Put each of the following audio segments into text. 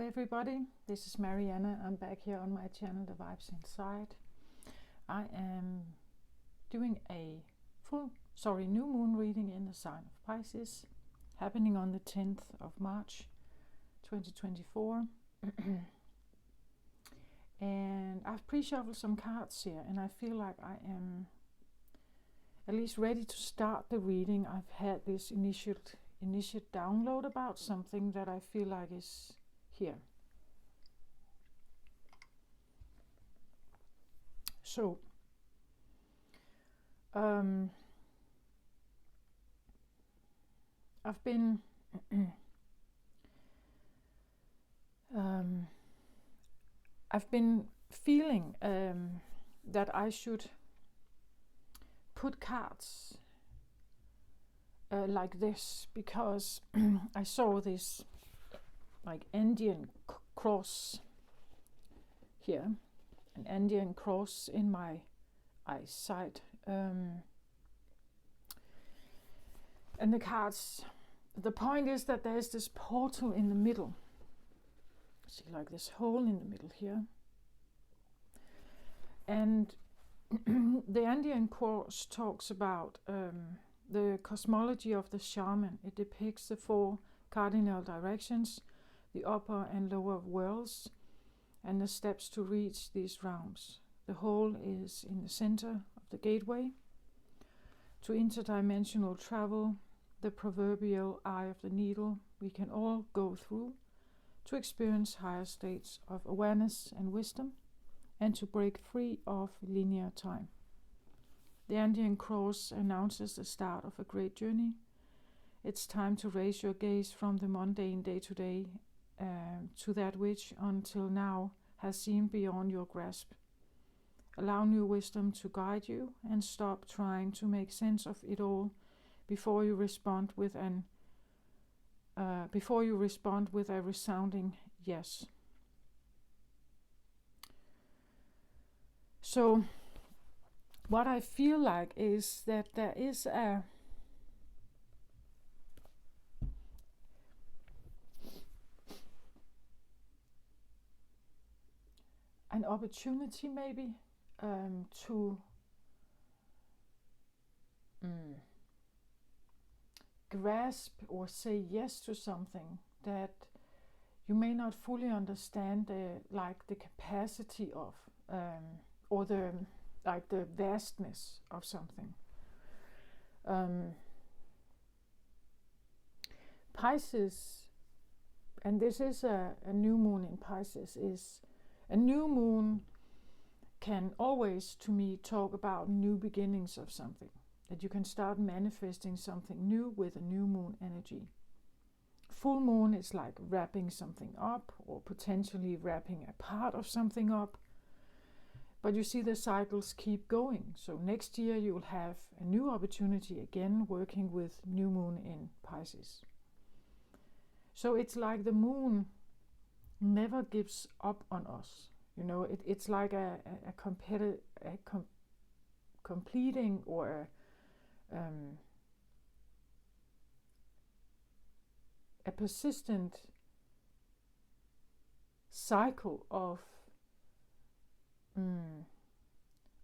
everybody, this is Mariana. I'm back here on my channel, The Vibes Inside. I am doing a new moon reading in the sign of Pisces, happening on the 10th of March 2024. And I've pre-shuffled some cards here, and I feel like I am at least ready to start the reading. I've had this initial download about something that I feel like is here. So I've been feeling that I should put cards like this, because I saw this like Indian cross here, an Indian cross in my eyesight, and the cards, the point is that there's this portal in the middle. See, like this hole in the middle here, and the Indian cross talks about the cosmology of the shaman. It depicts the 4 cardinal directions, the upper and lower worlds, and the steps to reach these realms. The hole is in the center of the gateway to interdimensional travel, the proverbial eye of the needle we can all go through to experience higher states of awareness and wisdom, and to break free of linear time. The Indian cross announces the start of a great journey. It's time to raise your gaze from the mundane day-to-day to that which until now has seemed beyond your grasp. Allow new wisdom to guide you, and stop trying to make sense of it all before you respond with a resounding yes. So what I feel like is that there is an opportunity maybe to grasp or say yes to something that you may not fully understand the capacity of, or the vastness of something. Pisces, and this is a new moon in Pisces, is a new moon can always, to me, talk about new beginnings of something, that you can start manifesting something new with a new moon energy. Full moon is like wrapping something up, or potentially wrapping a part of something up. But you see, the cycles keep going. So next year you will have a new opportunity again, working with new moon in Pisces. So it's like the moon never gives up on us. You know, it's like a completing or a persistent cycle of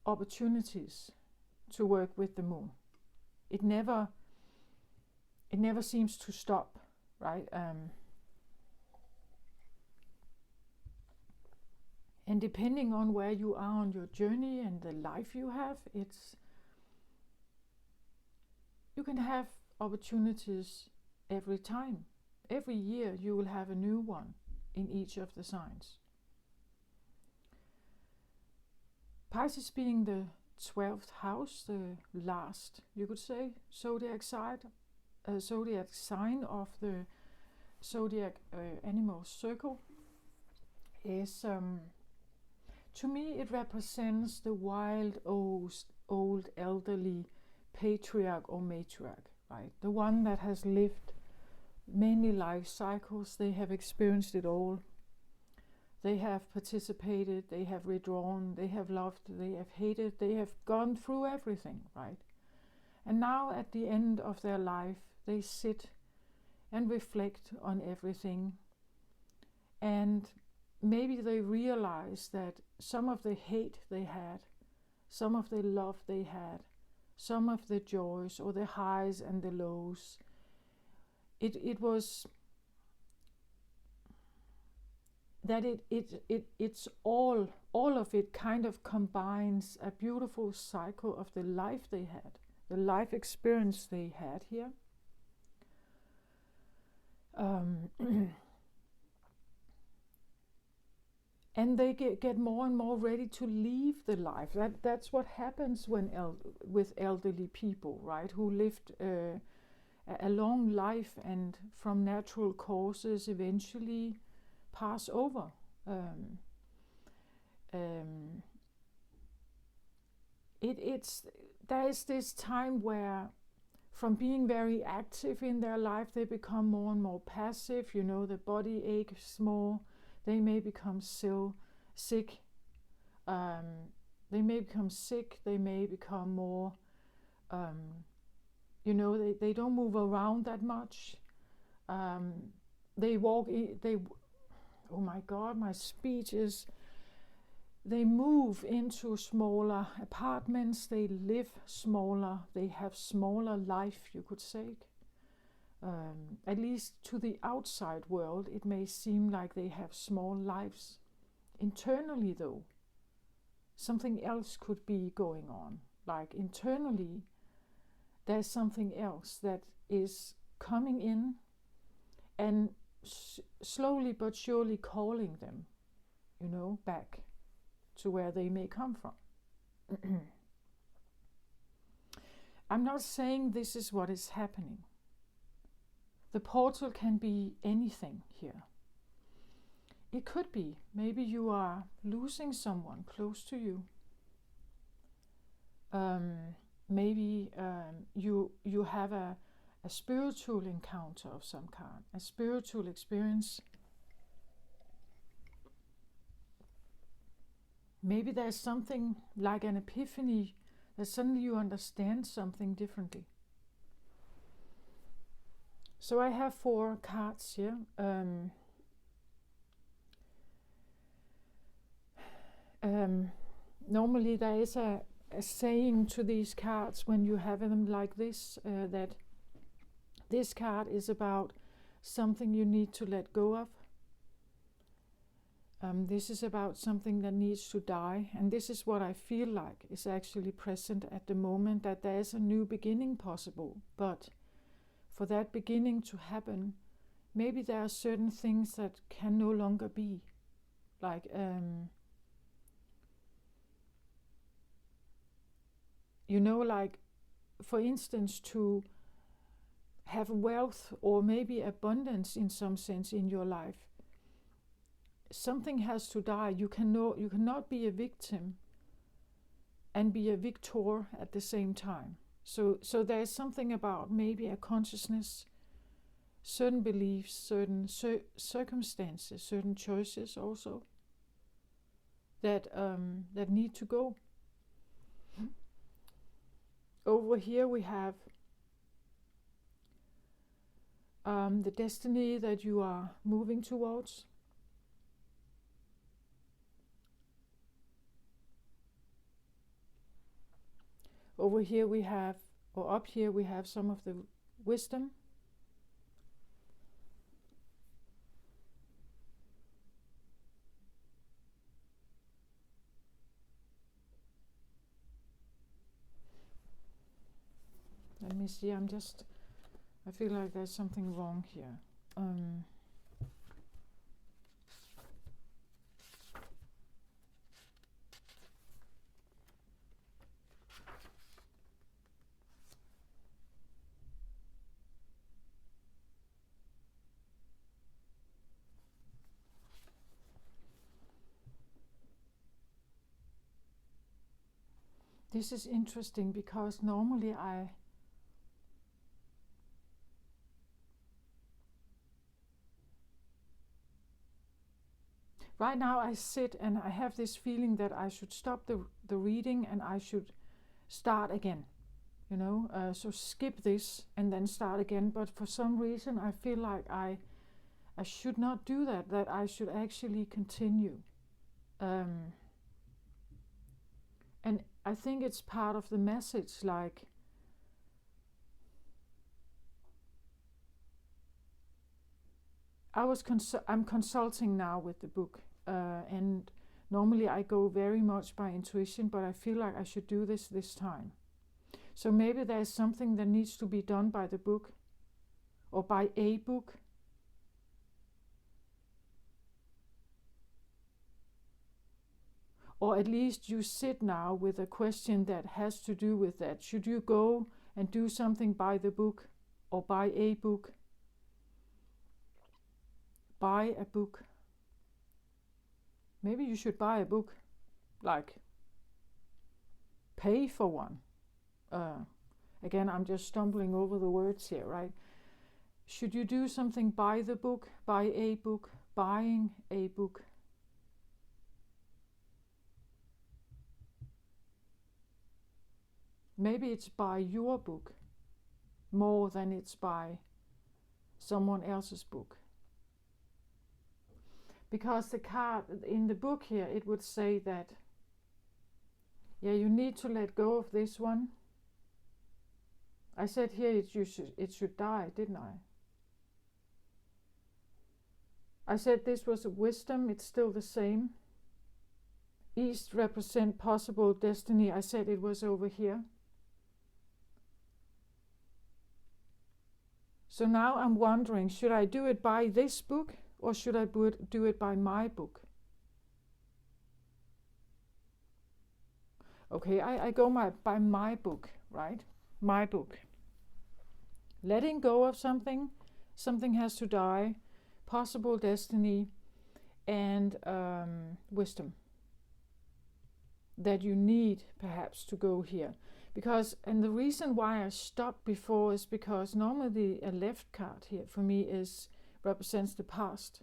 opportunities to work with the moon. It never seems to stop, right? And depending on where you are on your journey and the life you have, you can have opportunities every time. Every year you will have a new one in each of the signs. Pisces being the 12th house, the last, you could say, zodiac sign of the zodiac animal circle, is to me it represents the wild, old elderly patriarch or matriarch, right? The one that has lived many life cycles. They have experienced it all. They have participated, they have withdrawn, they have loved, they have hated, they have gone through everything, right? And now at the end of their life, they sit and reflect on everything And maybe they realized that some of the hate they had, some of the love they had, some of the joys or the highs and the lows, it was that it's all of it kind of combines a beautiful cycle of the life they had, the life experience they had here. And they get more and more ready to leave the life. That's what happens when with elderly people, right? Who lived a long life and from natural causes eventually pass over. There is this time where, from being very active in their life, they become more and more passive. You know, the body aches more. They may become sick. They may become sick. They may become more. You know, they don't move around that much. They walk. Oh my God, my speech is. They move into smaller apartments. They live smaller. They have smaller life, you could say. At least to the outside world, it may seem like they have small lives. Internally, though, something else could be going on. Like internally, there's something else that is coming in and slowly but surely calling them, you know, back to where they may come from. I'm not saying this is what is happening. The portal can be anything here. It could be, maybe you are losing someone close to you. Maybe you have a spiritual encounter of some kind, a spiritual experience. Maybe there's something like an epiphany, that suddenly you understand something differently. So I have 4 cards here. Normally there is a saying to these cards when you have them like this, that this card is about something you need to let go of. This is about something that needs to die, and this is what I feel like is actually present at the moment, that there is a new beginning possible, but for that beginning to happen, maybe there are certain things that can no longer be. Like, you know, like, for instance, to have wealth or maybe abundance in some sense in your life, something has to die. You cannot be a victim and be a victor at the same time. So there's something about maybe a consciousness, certain beliefs, certain circumstances, certain choices also that need to go. Over here we have the destiny that you are moving towards. Over here we have, or up here we have some of the wisdom. Let me see, I feel like there's something wrong here. This is interesting because normally right now I sit and I have this feeling that I should stop the reading and I should start again, you know, so skip this and then start again. But for some reason I feel like I I should not do that, that I should actually continue. And I think it's part of the message, like, I'm consulting now with the book, and normally I go very much by intuition, but I feel like I should do this time. So maybe there's something that needs to be done by the book, or by a book. Or at least you sit now with a question that has to do with that. Should you go and do something by the book, or by a book? Buy a book. Maybe you should buy a book, like pay for one. Again, I'm just stumbling over the words here, right? Should you do something by the book, by a book, buying a book? Maybe it's by your book more than it's by someone else's book. Because the card in the book here, it would say that, yeah, you need to let go of this one. I said here it should die, didn't I? I said this was a wisdom, it's still the same. East represent possible destiny. I said it was over here. So now I'm wondering, should I do it by this book, or should I do it by my book? Okay, I go by my book, right? My book. Letting go of something has to die, possible destiny, and wisdom that you need perhaps to go here. Because, and the reason why I stopped before is because normally a left card here for me represents the past.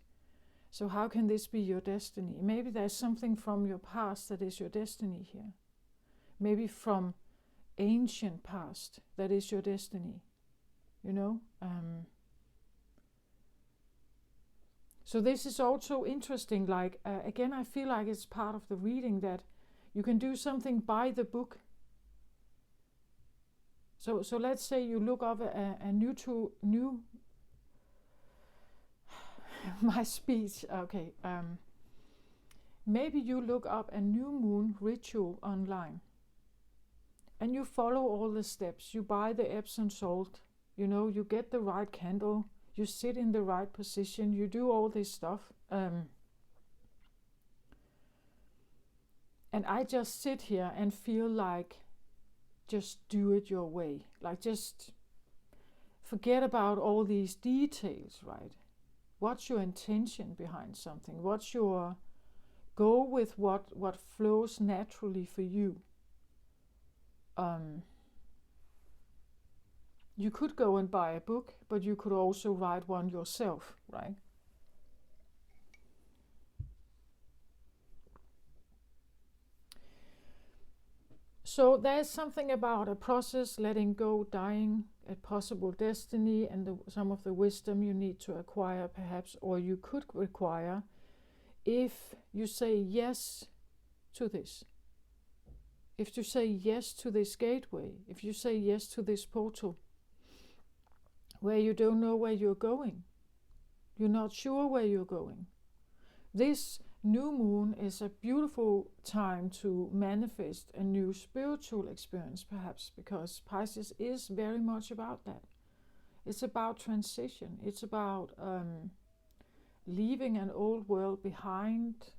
So how can this be your destiny? Maybe there's something from your past that is your destiny here. Maybe from ancient past that is your destiny. You know? So this is also interesting. Like, again, I feel like it's part of the reading that you can do something by the book. So let's say you look up a new my speech. Okay. Maybe you look up a new moon ritual online, and you follow all the steps. You buy the Epsom salt. You know, you get the right candle. You sit in the right position. You do all this stuff. And I just sit here and feel like, just do it your way. Like, just forget about all these details, right? What's your intention behind something? Go with what flows naturally for you. You could go and buy a book, but you could also write one yourself, right? So there's something about a process, letting go, dying, a possible destiny, and some of the wisdom you need to acquire perhaps, or you could require, if you say yes to this. If you say yes to this gateway, if you say yes to this portal, where you don't know where you're going, you're not sure where you're going. This new moon is a beautiful time to manifest a new spiritual experience, perhaps, because Pisces is very much about that. It's about transition. It's about leaving an old world behind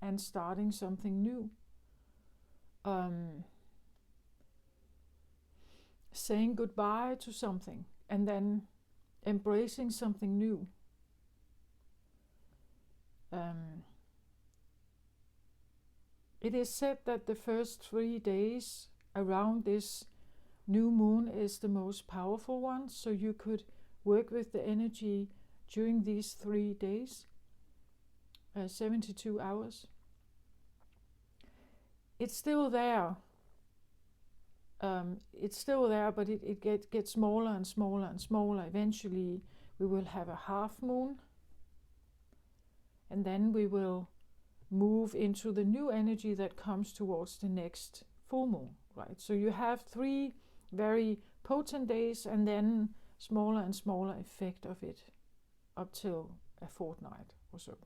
and starting something new. Saying goodbye to something and then embracing something new. It is said that the first 3 days around this new moon is the most powerful one, so you could work with the energy during these 3 days, 72 hours. It's still there. But it gets smaller and smaller and smaller. Eventually, we will have a half moon, And then we will move into the new energy that comes towards the next full moon, right? So you have 3 very potent days and then smaller and smaller effect of it up till a fortnight or so.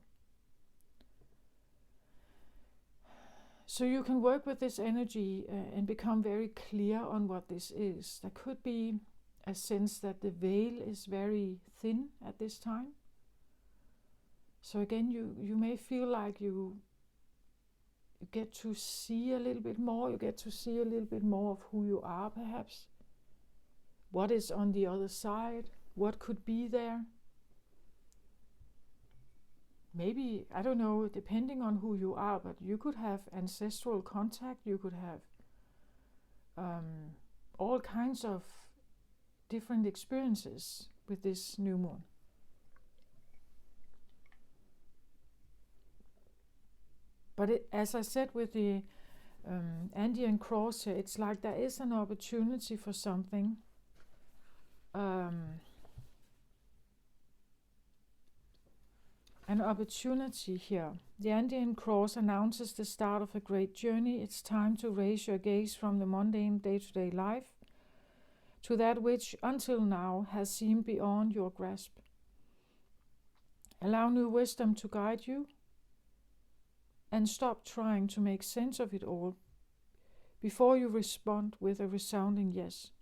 So you can work with this energy and become very clear on what this is. There could be a sense that the veil is very thin at this time. So again, you may feel like you get to see a little bit more, you get to see a little bit more of who you are perhaps. What is on the other side? What could be there? Maybe, I don't know, depending on who you are, but you could have ancestral contact, you could have all kinds of different experiences with this new moon. But as I said with the Andean cross here, it's like there is an opportunity for something. An opportunity here. The Andean cross announces the start of a great journey. It's time to raise your gaze from the mundane day-to-day life to that which until now has seemed beyond your grasp. Allow new wisdom to guide you and stop trying to make sense of it all before you respond with a resounding yes.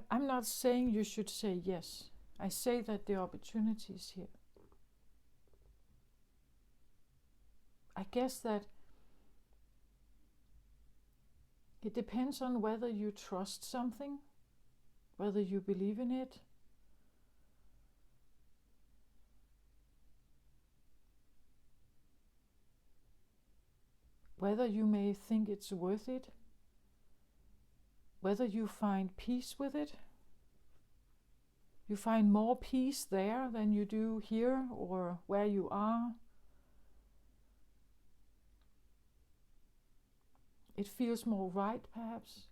I'm not saying you should say yes. I say that the opportunity is here. I guess that it depends on whether you trust something, whether you believe in it, whether you may think it's worth it, whether you find peace with it. You find more peace there than you do here or where you are. It feels more right, perhaps.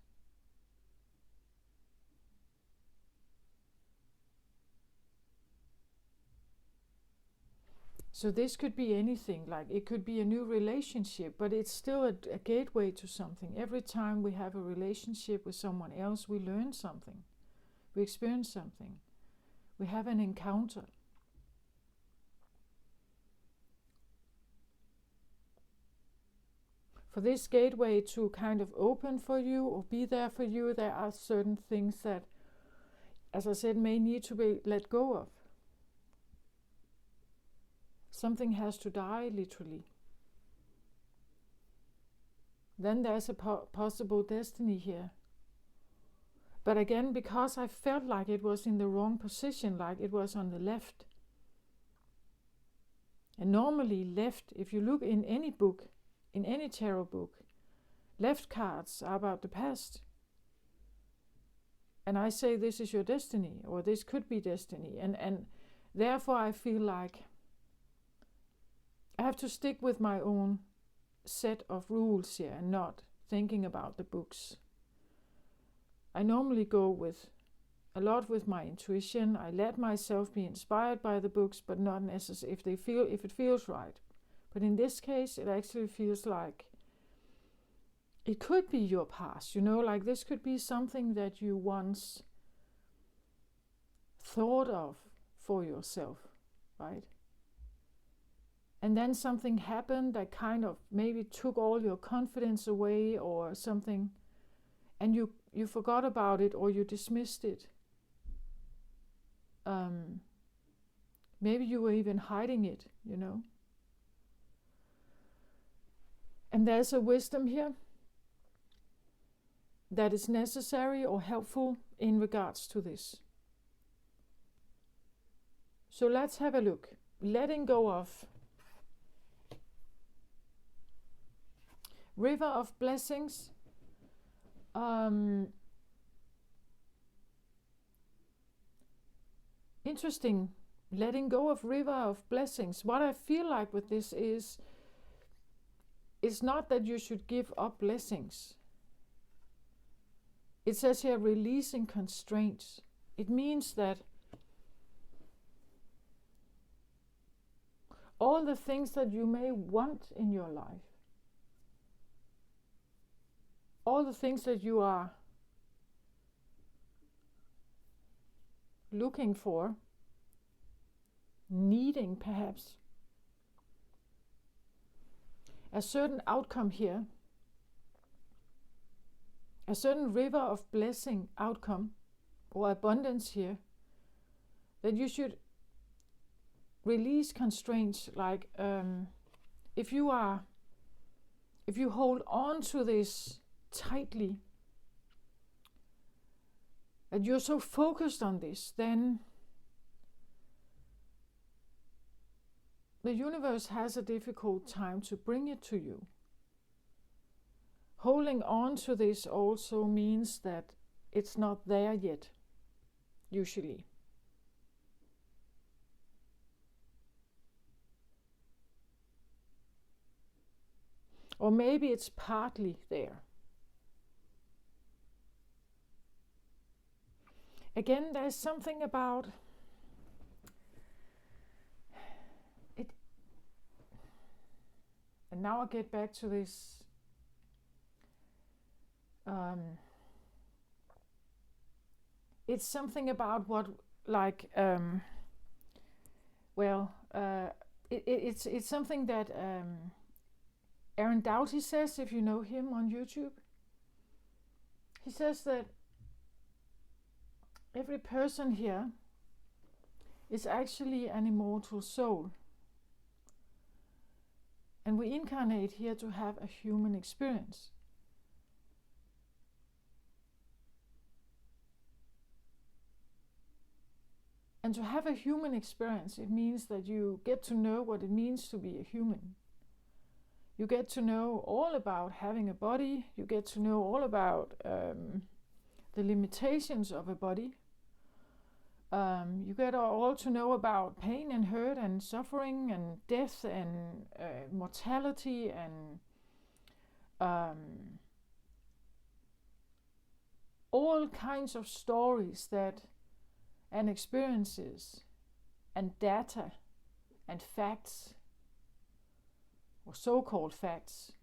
So this could be anything, like it could be a new relationship, but it's still a gateway to something. Every time we have a relationship with someone else, we learn something, we experience something, we have an encounter. For this gateway to kind of open for you or be there for you, there are certain things that, as I said, may need to be let go of. Something has to die, literally. Then there's a possible destiny here. But again, because I felt like it was in the wrong position, like it was on the left. And normally left, if you look in any book, in any tarot book, left cards are about the past. And I say this is your destiny, or this could be destiny. And therefore I feel like I have to stick with my own set of rules here and not thinking about the books. I normally go with a lot with my intuition. I let myself be inspired by the books, but not necessarily if it feels right. But in this case, it actually feels like it could be your past, like this could be something that you once thought of for yourself, right? And then something happened that kind of maybe took all your confidence away or something, and you forgot about it or you dismissed it. Maybe you were even hiding it, And there's a wisdom here that is necessary or helpful in regards to this. So let's have a look. Letting go of. River of Blessings. Interesting. Letting go of River of Blessings. What I feel like with this is, it's not that you should give up blessings. it says here releasing constraints. It means that all the things that you may want in your life, all the things that you are looking for, needing perhaps, a certain outcome here, a certain river of blessing outcome or abundance here, that you should release constraints. Like if you hold on to this tightly, and you're so focused on this, then the universe has a difficult time to bring it to you. Holding on to this also means that it's not there yet, usually. Or maybe it's partly there. Again, there's something about it. And now I get back to this. It's something about what, like, it's something that Aaron Doughty says, if you know him on YouTube. He says that every person here is actually an immortal soul. And we incarnate here to have a human experience. And to have a human experience, it means that you get to know what it means to be a human. You get to know all about having a body. You get to know all about the limitations of a body. You get all to know about pain and hurt and suffering and death and mortality and all kinds of stories that and experiences and data and facts, or so-called facts,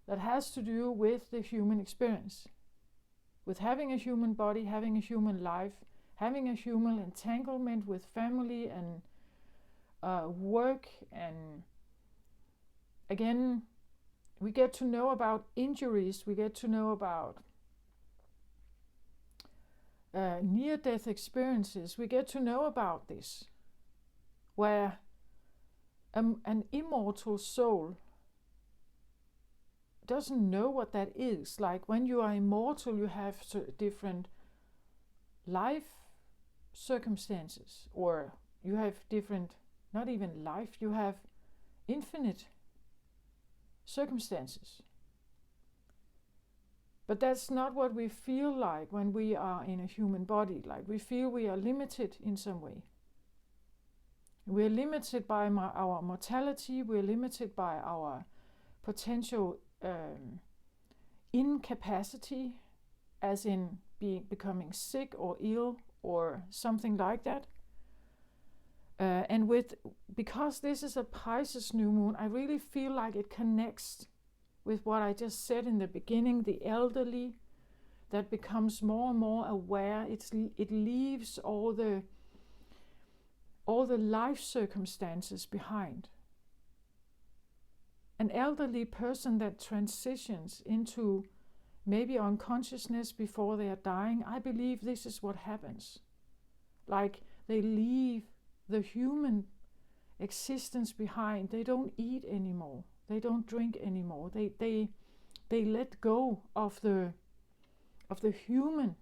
that has to do with the human experience, with having a human body, having a human life, having a human entanglement with family and work. And again, we get to know about injuries, we get to know about near-death experiences. We get to know about this, where an immortal soul doesn't know what that is. Like when you are immortal, you have different life circumstances, or you have different, not even life, you have infinite circumstances. But that's not what we feel like when we are in a human body. Like we feel we are limited in some way. We're limited by our mortality, we're limited by our potential incapacity, as in becoming sick or ill or something like that. And because this is a Pisces new moon, I really feel like it connects with what I just said in the beginning, the elderly that becomes more and more aware. It leaves all the life circumstances behind. An elderly person that transitions into maybe unconsciousness before they are dying, I believe this is what happens. Like they leave the human existence behind. They don't eat anymore. They don't drink anymore. They let go of the human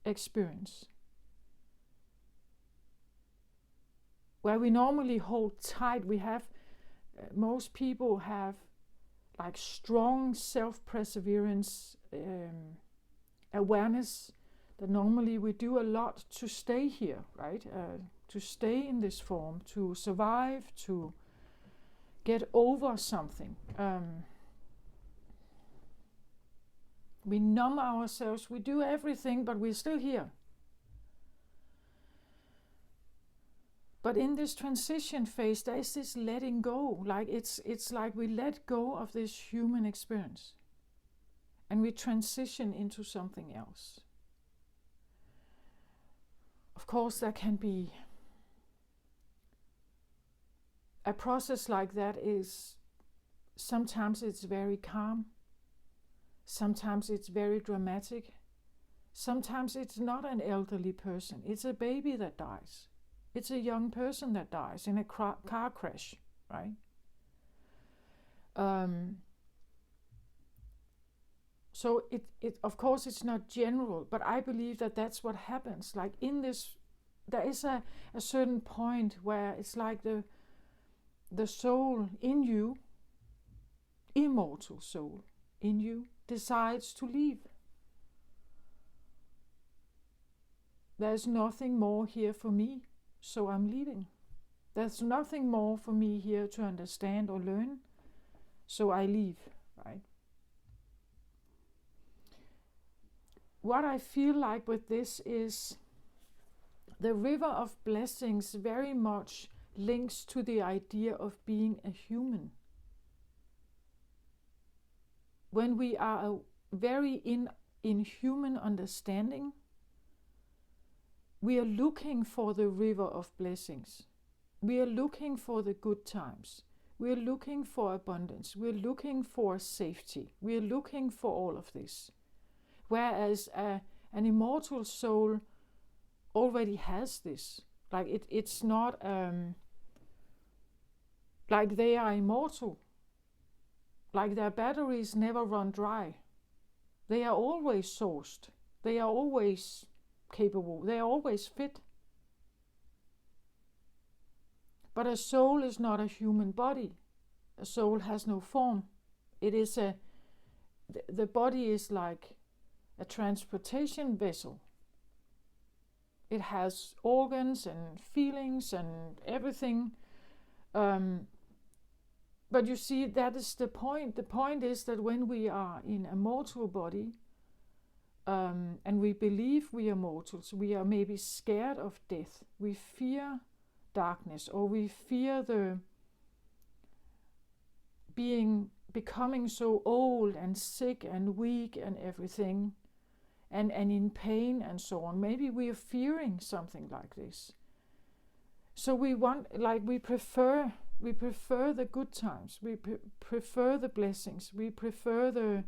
experience, where we normally hold tight. We have most people have like strong self-perseverance awareness that normally we do a lot to stay here, right? To stay in this form, to survive, to get over something. We numb ourselves, we do everything, but we're still here. But in this transition phase, there is this letting go. Like it's like we let go of this human experience and we transition into something else. Of course, there can be a process like that. Is sometimes it's very calm, sometimes it's very dramatic, sometimes it's not an elderly person, it's a baby that dies. It's a young person that dies in a car crash, right? So it of course it's not general, but I believe that that's what happens. Like in this, there is a certain point where it's like the soul in you, immortal soul in you, decides to leave. There's nothing more here for me, so I'm leaving. There's nothing more for me here to understand or learn, so I leave, right? What I feel like with this is the river of blessings very much links to the idea of being a human. When we are very in human understanding, we are looking for the river of blessings. We are looking for the good times. We are looking for abundance. We are looking for safety. We are looking for all of this. Whereas an immortal soul already has this. Like it's not like they are immortal. Like their batteries never run dry. They are always sourced. They are always capable. They are always fit. But a soul is not a human body. A soul has no form. It is the body is like a transportation vessel. It has organs and feelings and everything. But you see, that is the point. The point is that when we are in a mortal body, and we believe we are mortals, we are maybe scared of death. We fear darkness, or we fear the becoming so old and sick and weak and everything, and in pain and so on. Maybe we are fearing something like this. So we prefer the good times. We prefer the blessings. We prefer the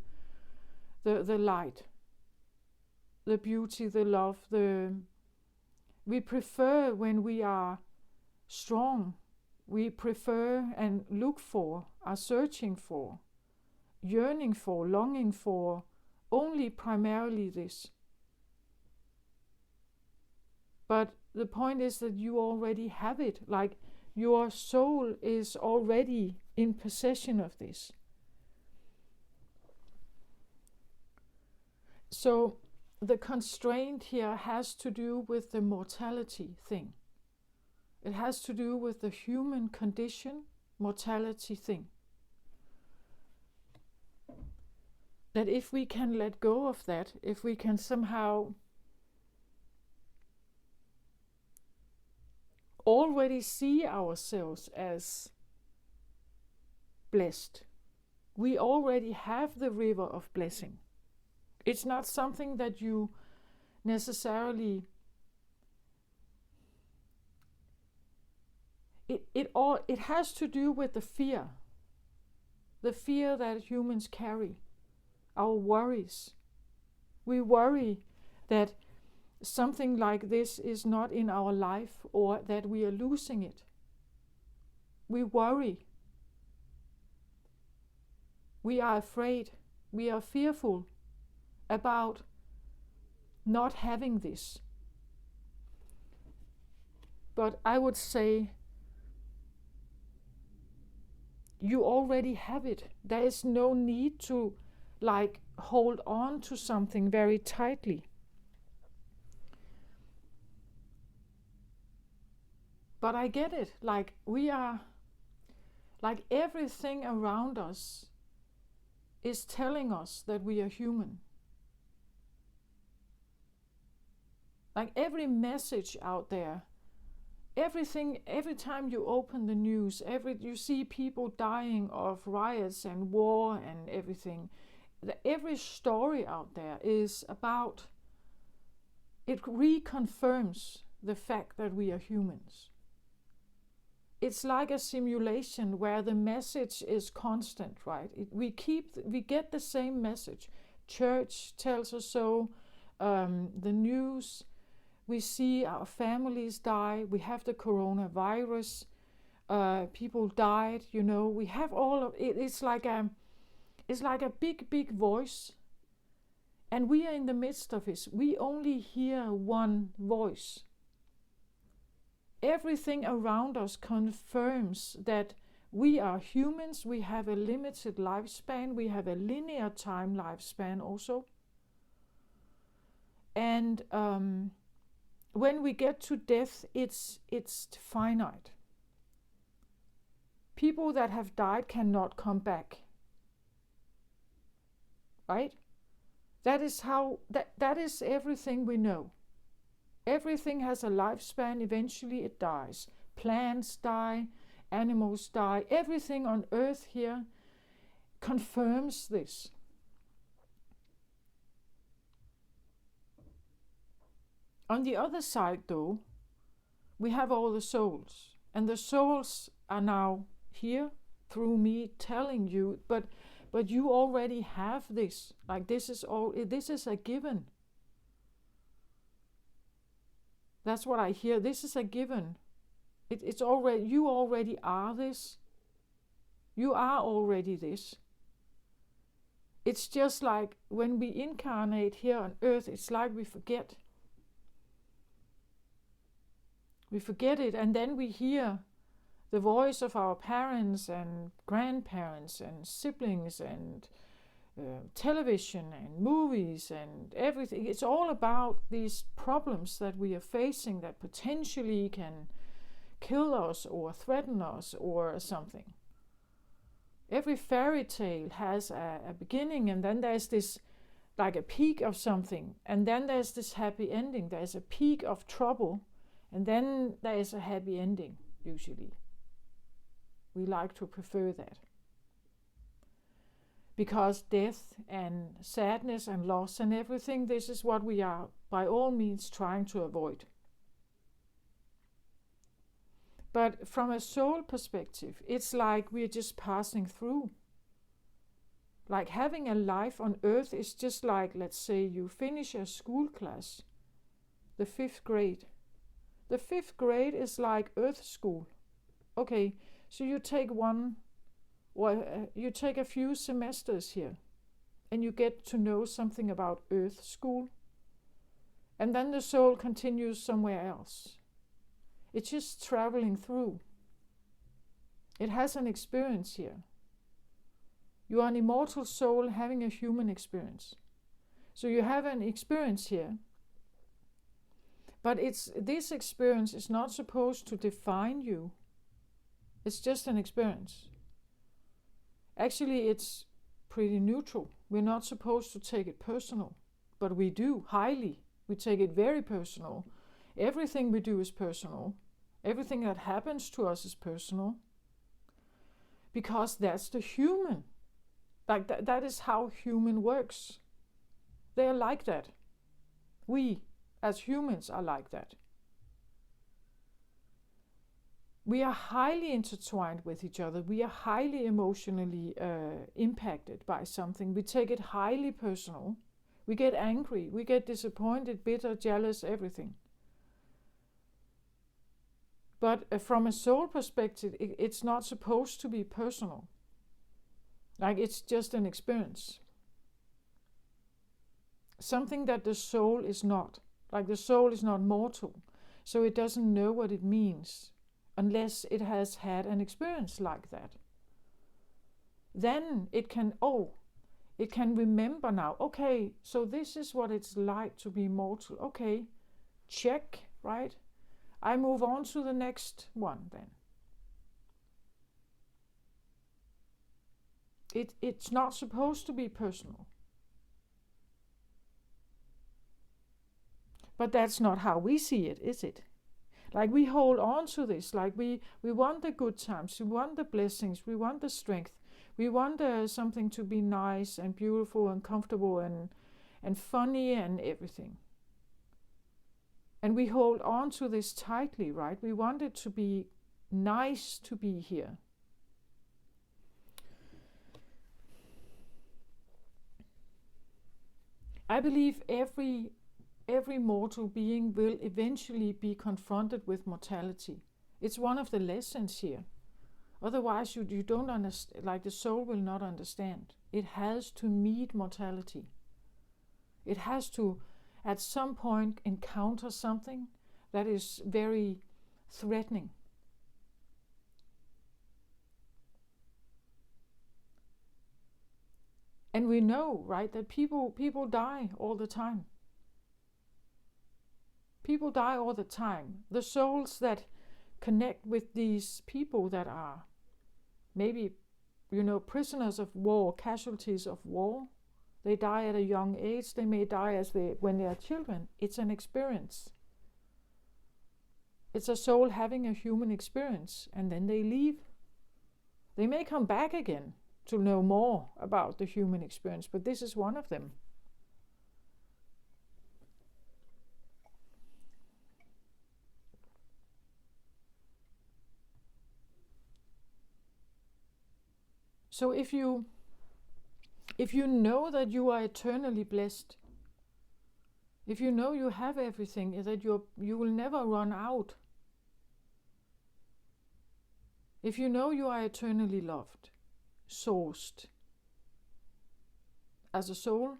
light, the beauty, the love. We prefer when we are strong. We prefer and look for, are searching for, yearning for, longing for only primarily this. But the point is that you already have it. Like your soul is already in possession of this. So the constraint here has to do with the mortality thing. It has to do with the human condition, mortality thing. That if we can let go of that, if we can somehow already see ourselves as blessed, we already have the river of blessing. It's not something that you necessarily it has to do with the fear that humans carry, our worries. We worry that something like this is not in our life, or that we are losing it. We worry. We are afraid. We are fearful about not having this. But I would say you already have it. There is no need to hold on to something very tightly. But I get it. We are, everything around us is telling us that we are human. Like every message out there, everything, every time you open the news, you see people dying of riots and war and everything. Every story out there is about, it reconfirms the fact that we are humans. It's like a simulation where the message is constant, right? We get the same message. Church tells us so, the news, we see our families die, we have the coronavirus, people died, we have all of it. It's like a big voice, and we are in the midst of it. We only hear one voice. Everything around us confirms that we are humans, we have a limited lifespan, we have a linear time lifespan also. And when we get to death, it's finite. People that have died cannot come back. Right? That is everything we know. Everything has a lifespan, eventually it dies. Plants die, animals die, everything on earth here confirms this. On the other side though, we have all the souls, and the souls are now here through me telling you, but you already have this. Like this is a given. That's what I hear. This is a given. It's already, you already are this. You are already this. It's just like when we incarnate here on earth, it's like we forget. We forget it, and then we hear the voice of our parents and grandparents and siblings and television and movies and everything. It's all about these problems that we are facing that potentially can kill us or threaten us or something. Every fairy tale has a beginning, and then there's this, like a peak of something, and then there's this happy ending. There's a peak of trouble, and then there is a happy ending, usually. We like to prefer that. Because death and sadness and loss and everything, this is what we are by all means trying to avoid. But from a soul perspective, it's like we're just passing through. Like having a life on earth is just like, let's say you finish a school class, the 5th grade. The 5th grade is like earth school. Okay, so you take you take a few semesters here, and you get to know something about earth school, and then the soul continues somewhere else. It's just traveling through. It has an experience here. You are an immortal soul having a human experience. So you have an experience here, but this experience is not supposed to define you. It's just an experience. Actually, it's pretty neutral. We're not supposed to take it personal, but we do, highly. We take it very personal. Everything we do is personal. Everything that happens to us is personal. Because that's the human. Like that is how human works. They are like that. We, as humans, are like that. We are highly intertwined with each other. We are highly emotionally impacted by something. We take it highly personal. We get angry. We get disappointed, bitter, jealous, everything. But from a soul perspective, it's not supposed to be personal. Like it's just an experience. Something that the soul is not. Like the soul is not mortal. So it doesn't know what it means unless it has had an experience like that. Then it can remember now, okay, so this is what it's like to be mortal. Okay, check, right? I move on to the next one then. It's not supposed to be personal. But that's not how we see it, is it? Like we hold on to this, like we want the good times, we want the blessings, we want the strength, we want something to be nice and beautiful and comfortable and funny and everything. And we hold on to this tightly, right? We want it to be nice to be here. I believe every mortal being will eventually be confronted with mortality. It's one of the lessons here. Otherwise, you don't understand, like the soul will not understand. It has to meet mortality. It has to, at some point, encounter something that is very threatening. And we know, right, that people die all the time. People die all the time. The souls that connect with these people that are maybe, prisoners of war, casualties of war, they die at a young age. They may die when they are children. It's an experience. It's a soul having a human experience, and then they leave. They may come back again to know more about the human experience, but this is one of them. So if you know that you are eternally blessed, if you know you have everything, that you will never run out, if you know you are eternally loved, sourced as a soul,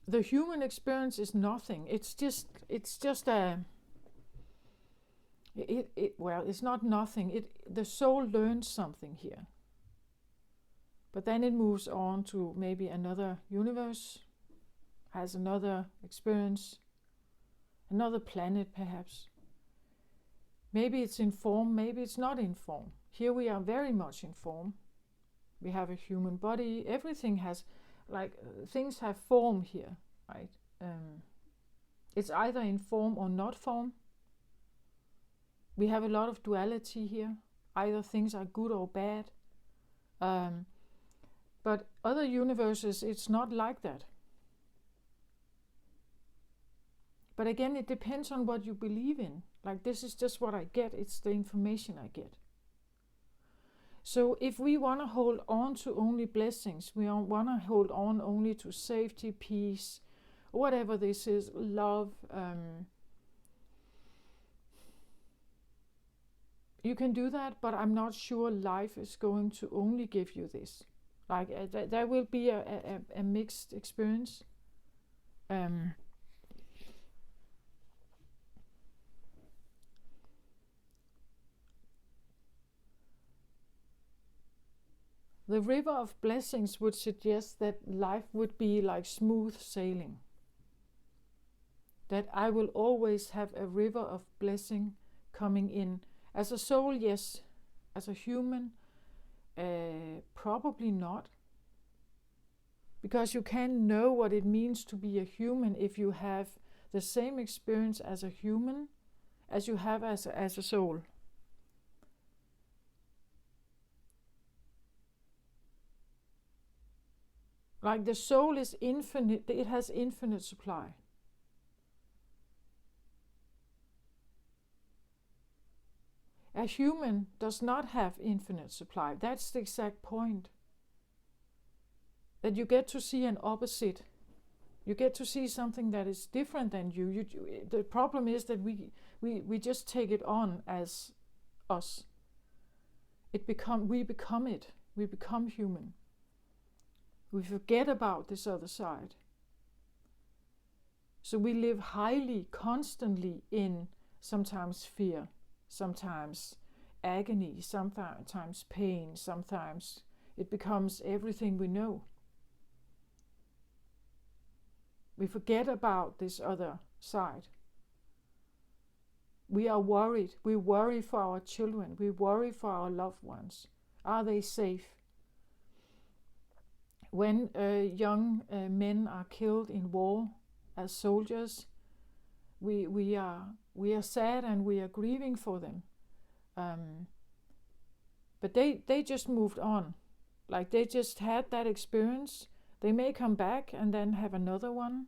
the human experience is nothing. It's just it's not nothing. The soul learns something here. But then it moves on to maybe another universe, has another experience, another planet perhaps. Maybe it's in form, maybe it's not in form. Here we are very much in form. We have a human body. Everything has, things have form here, right? It's either in form or not form. We have a lot of duality here. Either things are good or bad. But other universes, it's not like that. But again, it depends on what you believe in. Like, this is just what I get. It's the information I get. So if we want to hold on to only blessings, we want to hold on only to safety, peace, whatever this is, love, you can do that, but I'm not sure life is going to only give you this. There will be a mixed experience. The river of blessings would suggest that life would be like smooth sailing. That I will always have a river of blessing coming in. As a soul, yes. As a human, probably not. Because you can't know what it means to be a human if you have the same experience as a human as you have as a soul. Like the soul is infinite, it has infinite supply. A human does not have infinite supply. That's the exact point. That you get to see an opposite. You get to see something that is different than you. The problem is that we just take it on as us. We become it. We become human. We forget about this other side. So we live highly, constantly in sometimes fear, sometimes agony, sometimes pain, sometimes it becomes everything we know. We forget about this other side. We are worried. We worry for our children. We worry for our loved ones. Are they safe? when young men are killed in war as soldiers, we are sad and we are grieving for them. But they just moved on. Like they just had that experience. They may come back and then have another one,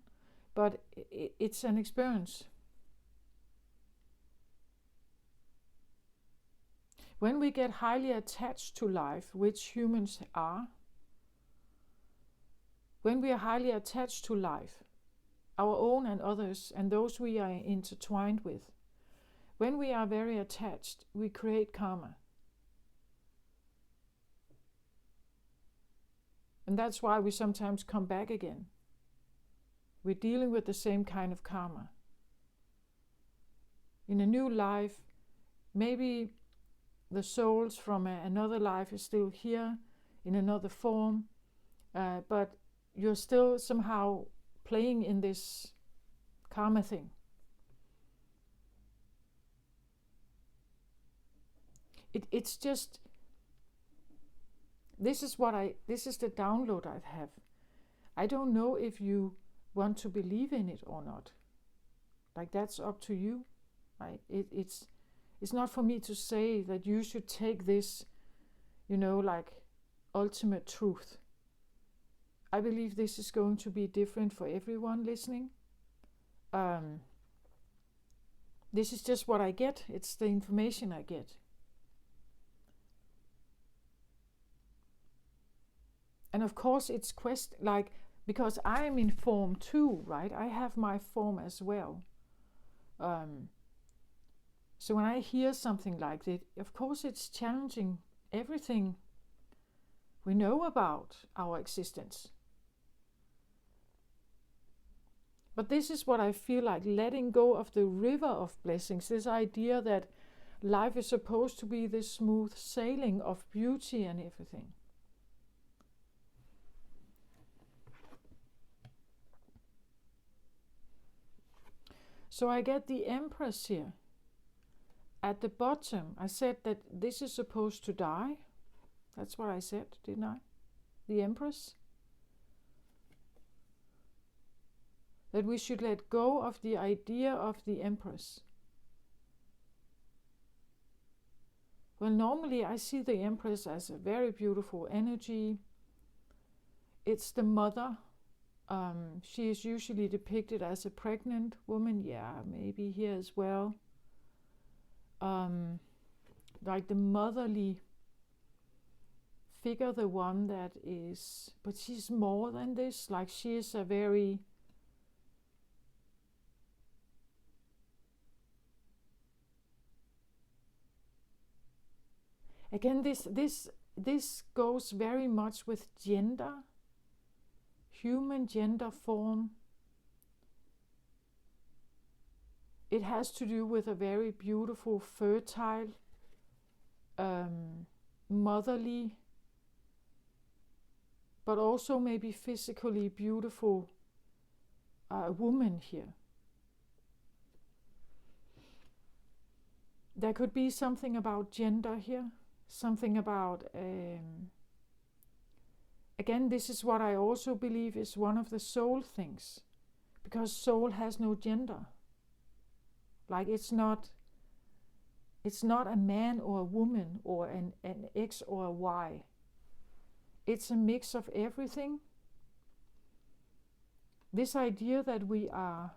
but it's an experience. When we get highly attached to life, which humans are, when we are highly attached to life, our own and others, and those we are intertwined with, when we are very attached, we create karma. And that's why we sometimes come back again. We're dealing with the same kind of karma. In a new life, maybe the souls from another life is still here in another form, but you're still somehow playing in this karma thing. It's just, this is the download I have. I don't know if you want to believe in it or not. Like, that's up to you. Right? It's not for me to say that you should take this, like ultimate truth. I believe this is going to be different for everyone listening. This is just what I get. It's the information I get. And of course it's because I am in form too, right? I have my form as well. So when I hear something like that, of course it's challenging everything we know about our existence. But this is what I feel like, letting go of the river of blessings, this idea that life is supposed to be this smooth sailing of beauty and everything. So I get the Empress here. At the bottom, I said that this is supposed to die. That's what I said, didn't I? The Empress. That we should let go of the idea of the Empress. Well, normally I see the Empress as a very beautiful energy. It's the mother. She is usually depicted as a pregnant woman. Yeah, maybe here as well. Like the motherly figure, the one that is, but she's more than this. Like she is a very again, this goes very much with gender, human gender form. It has to do with a very beautiful, fertile, motherly, but also maybe physically beautiful woman here. There could be something about gender here, something about, again, this is what I also believe is one of the soul things, because soul has no gender. Like it's not a man or a woman or an X or a Y. It's a mix of everything. This idea that we are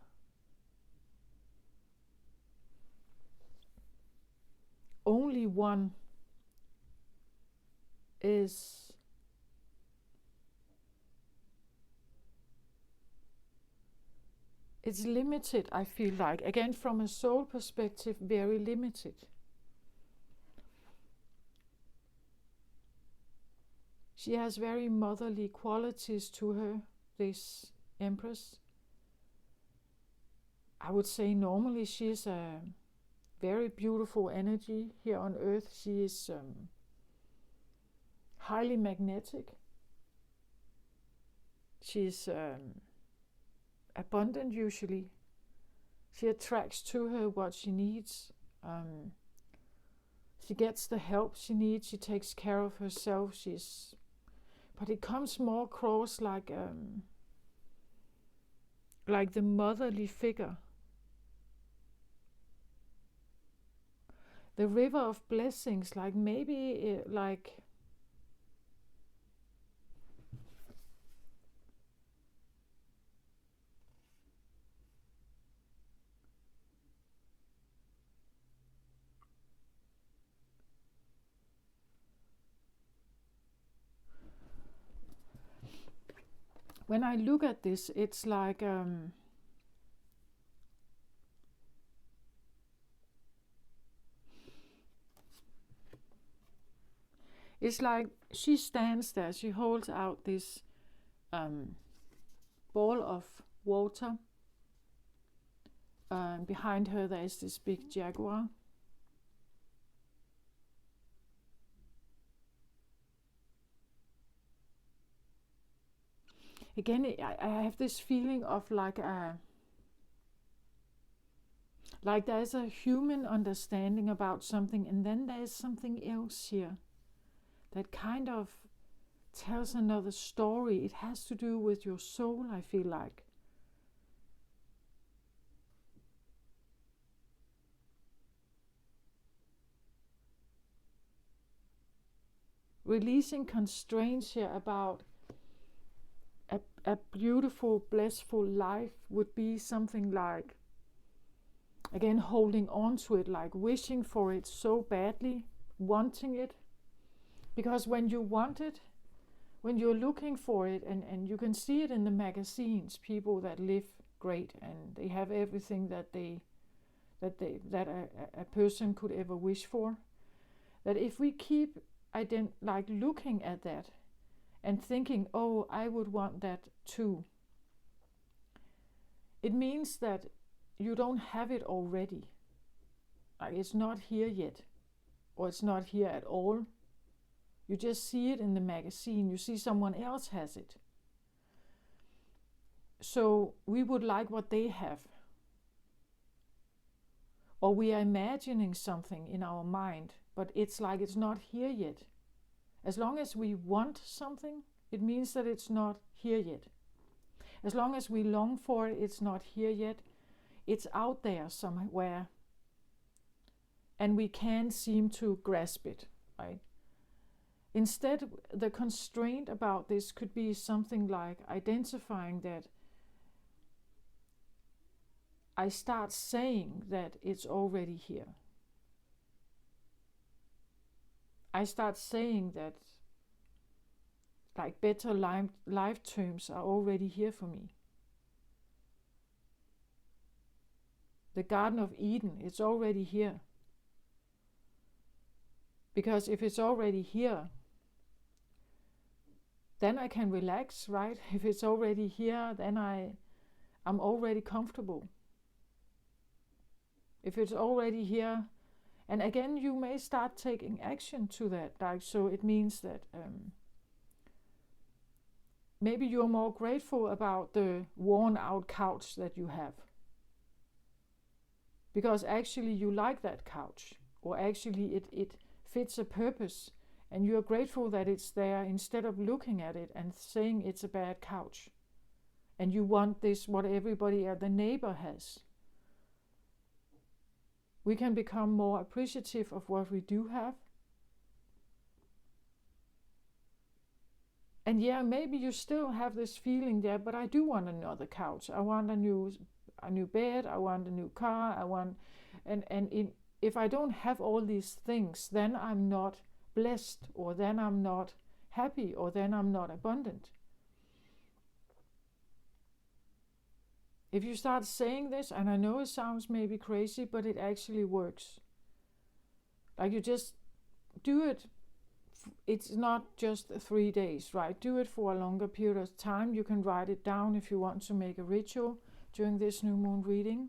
only one is it's limited, I feel like. Again, from a soul perspective, very limited. She has very motherly qualities to her, this Empress. I would say normally she is a very beautiful energy here on Earth. She is highly magnetic. She's abundant usually. She attracts to her what she needs. She gets the help she needs. She takes care of herself. She's but it comes more across like the motherly figure. The river of blessings, like maybe like when I look at this, it's like it's like she stands there, she holds out this ball of water. Behind her there is this big jaguar. Again, I have this feeling of like there's a human understanding about something, and then there's something else here that kind of tells another story. It has to do with your soul, I feel like. Releasing constraints here about a beautiful, blissful life would be something like, again, holding on to it, like wishing for it so badly, wanting it. Because when you want it, when you're looking for it, and you can see it in the magazines, people that live great and they have everything that a person could ever wish for, that if we keep like looking at that and thinking, oh, I would want that too, it means that you don't have it already. Like it's not here yet, or it's not here at all. You just see it in the magazine, you see someone else has it. So we would like what they have. Or we are imagining something in our mind, but it's like it's not here yet. As long as we want something, it means that it's not here yet. As long as we long for it, it's not here yet. It's out there somewhere, and we can't seem to grasp it, right? Instead, the constraint about this could be something like identifying that I start saying that it's already here. I start saying that like better life terms are already here for me. The Garden of Eden, it's already here. Because if it's already here, then I can relax, right? If it's already here, then I'm already comfortable. If it's already here, and again, you may start taking action to that. Like, so it means that maybe you're more grateful about the worn out couch that you have. Because actually you like that couch, or actually it fits a purpose, and you're grateful that it's there instead of looking at it and saying it's a bad couch. And you want this, what everybody the neighbor has. We can become more appreciative of what we do have. And yeah, maybe you still have this feeling there, but I do want another couch. I want a new bed. I want a new car. If I don't have all these things, then I'm not blessed, or then I'm not happy, or then I'm not abundant. If you start saying this, and I know it sounds maybe crazy, but it actually works. Like you just do it. It's not just 3 days, right? Do it for a longer period of time. You can write it down if you want to make a ritual during this new moon reading,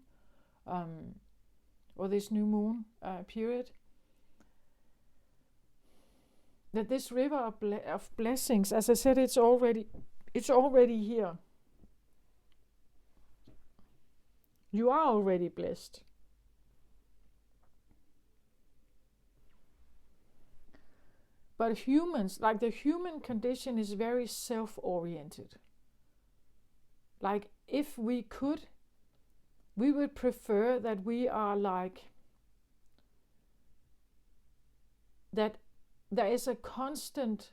or this new moon period. That this river of blessings, as I said, it's already here. You are already blessed. But humans, like the human condition is very self-oriented. Like if we could, we would prefer that we are like, that there is a constant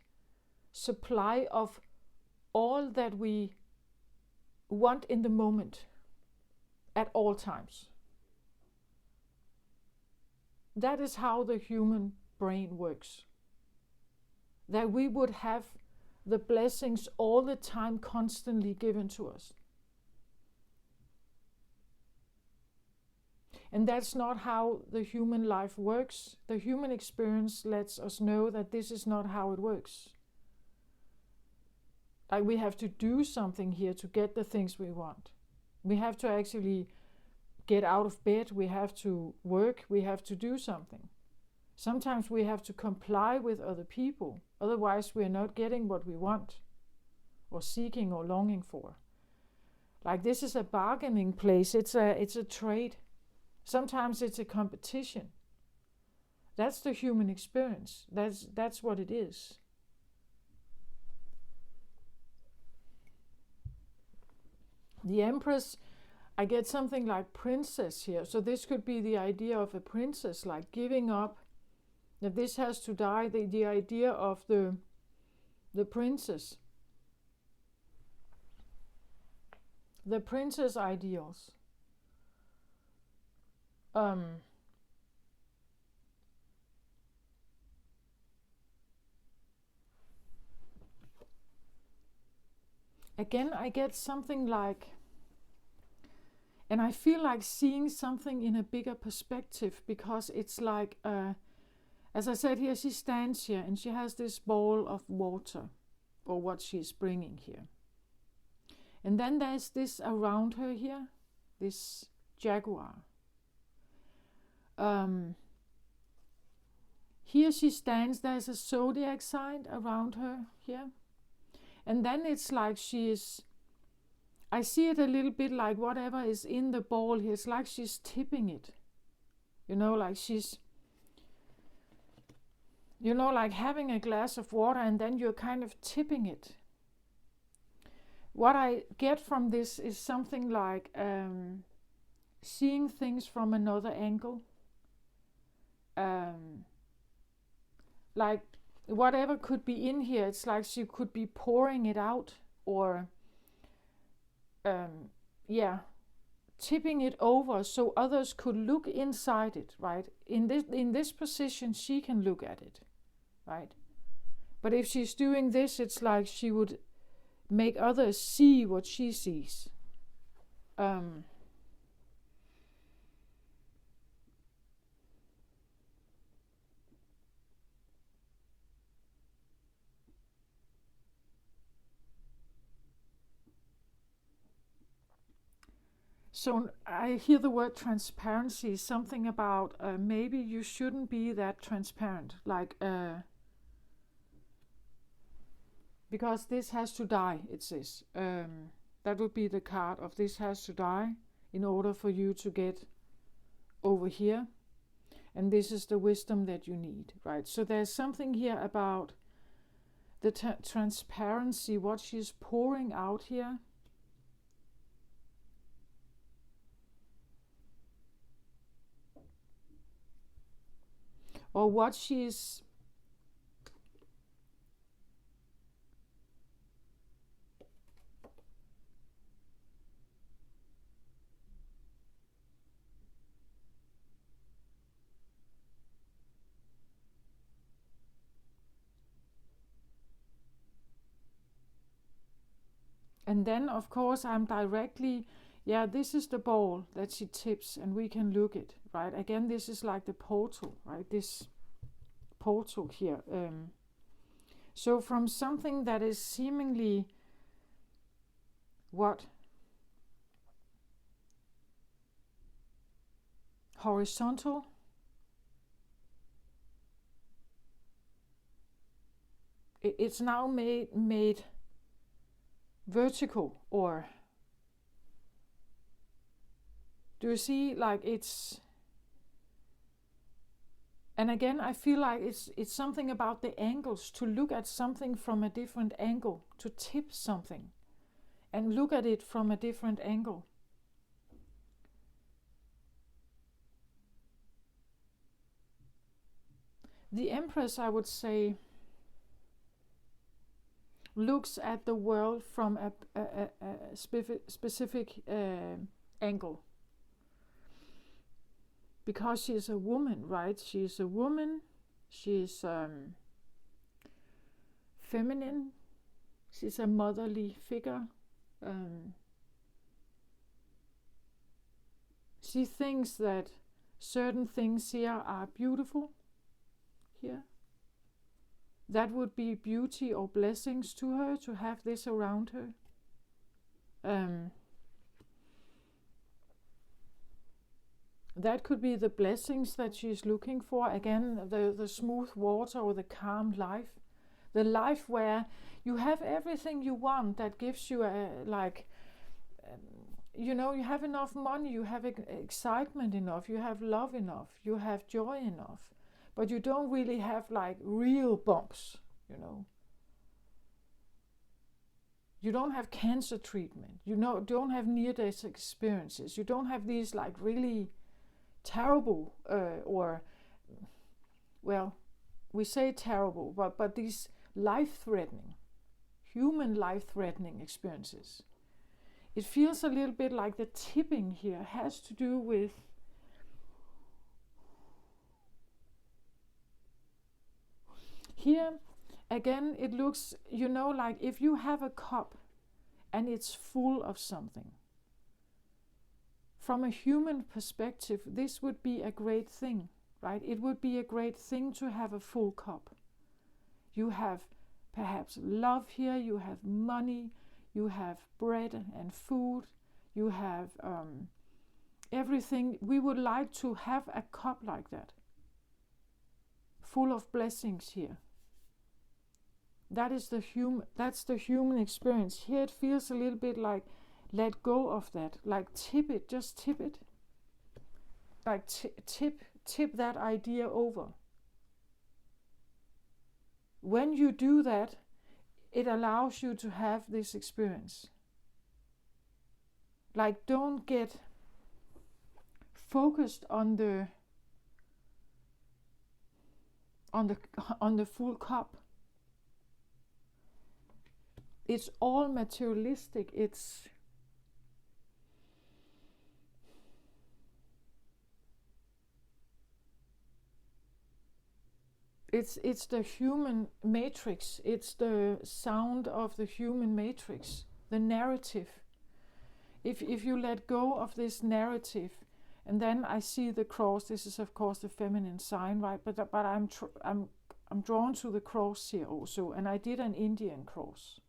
supply of all that we want in the moment at all times. That is how the human brain works. That we would have the blessings all the time constantly given to us. And that's not how the human life works. The human experience lets us know that this is not how it works. Like we have to do something here to get the things we want. We have to actually get out of bed, we have to work, we have to do something. Sometimes we have to comply with other people, otherwise we are not getting what we want, or seeking or longing for. Like this is a bargaining place, it's a trade. Sometimes it's a competition. That's the human experience. That's what it is. The Empress, I get something like princess here. So this could be the idea of a princess, like giving up, that this has to die, the idea of the princess. The princess ideals. Again, I get something like, and I feel like seeing something in a bigger perspective, because it's like, as I said here, she stands here and she has this ball of water, or what she's bringing here. And then there's this around her here, this jaguar. Here she stands, there's a zodiac sign around her here. And then it's like she is, I see it a little bit like whatever is in the ball here, it's like she's tipping it. You know, like she's, you know, like having a glass of water and then you're kind of tipping it. What I get from this is something like seeing things from another angle. Like whatever could be in here, it's like she could be pouring it out, or tipping it over so others could look inside it, right? In this position she can look at it, right? But if she's doing this, it's like she would make others see what she sees. So I hear the word transparency, something about maybe you shouldn't be that transparent, like because this has to die, it says. That would be the card of this has to die in order for you to get over here. And this is the wisdom that you need, right? So there's something here about the transparency, what she's pouring out here. Or what she's and then of course I'm directly, this is the ball that she tips and we can look it, right? Again, this is like the portal, right? This portal here. So from something that is seemingly what? Horizontal. It's now made vertical, or do you see, like it's And again, I feel like it's something about the angles, to look at something from a different angle, to tip something and look at it from a different angle. The Empress, I would say, looks at the world from a specific angle. Because she is a woman, right? She is a woman, she is feminine, she's a motherly figure. She thinks that certain things here are beautiful here. That would be beauty or blessings to her, to have this around her. That could be the blessings that she's looking for. Again, the smooth water or the calm life. The life where you have everything you want, that gives you you have enough money, you have excitement enough, you have love enough, you have joy enough. But you don't really have like real bumps, You don't have cancer treatment. You don't have near-death experiences. You don't have these like really terrible we say terrible, but these life-threatening, human life-threatening experiences. It feels a little bit like the tipping here has to do with here. Again, it looks, like if you have a cup and it's full of something. From a human perspective, this would be a great thing, right? It would be a great thing to have a full cup. You have perhaps love here, you have money, you have bread and food, you have everything. We would like to have a cup like that, full of blessings here. That's the human experience. Here it feels a little bit like, let go of that, like tip it, just tip it. Like tip that idea over. When you do that, it allows you to have this experience. Like, don't get focused on the full cup. It's all materialistic. It's the human matrix. It's the sound of the human matrix, the narrative. If you let go of this narrative, and then I see the cross. This is of course the feminine sign, right? But I'm drawn to the cross here also, and I did an Indian cross,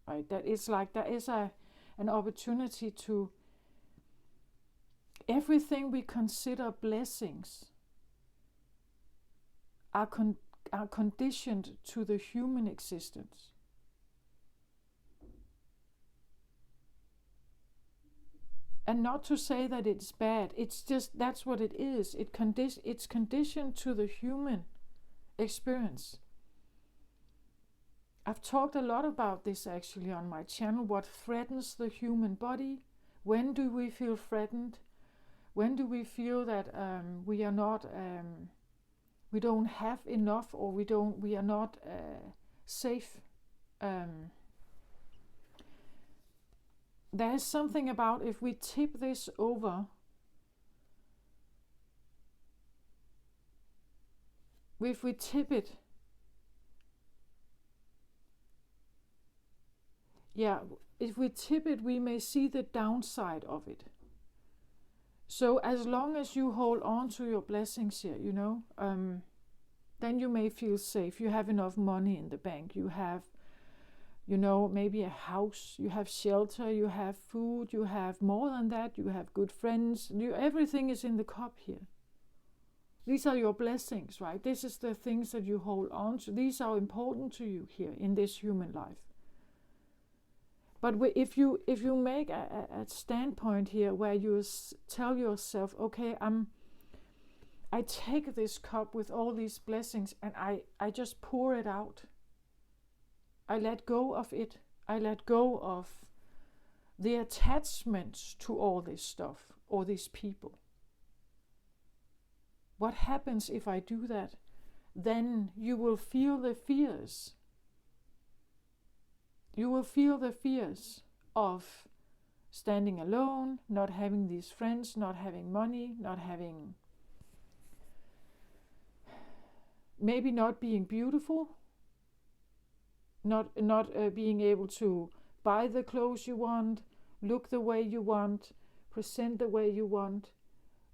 right? That is like there is an opportunity to everything we consider blessings are conditioned to the human existence. And not to say that it's bad, it's just that's what it is. It's conditioned to the human experience. I've talked a lot about this actually on my channel, what threatens the human body. When do we feel threatened? When do we feel that we are not we don't have enough, or we are not safe? There is something about if we tip this over, if we tip it, if we tip it, we may see the downside of it. So as long as you hold on to your blessings here, then you may feel safe. You have enough money in the bank. You have, maybe a house. You have shelter. You have food. You have more than that. You have good friends. Everything is in the cup here. These are your blessings, right? This is the things that you hold on to. These are important to you here in this human life. But if you make a standpoint here where you tell yourself, okay, I take this cup with all these blessings and I just pour it out. I let go of it. I let go of the attachments to all this stuff or these people. What happens if I do that? Then you will feel the fears. You will feel the fears of standing alone, not having these friends, not having money, not having, maybe not being beautiful, not being able to buy the clothes you want, look the way you want, present the way you want.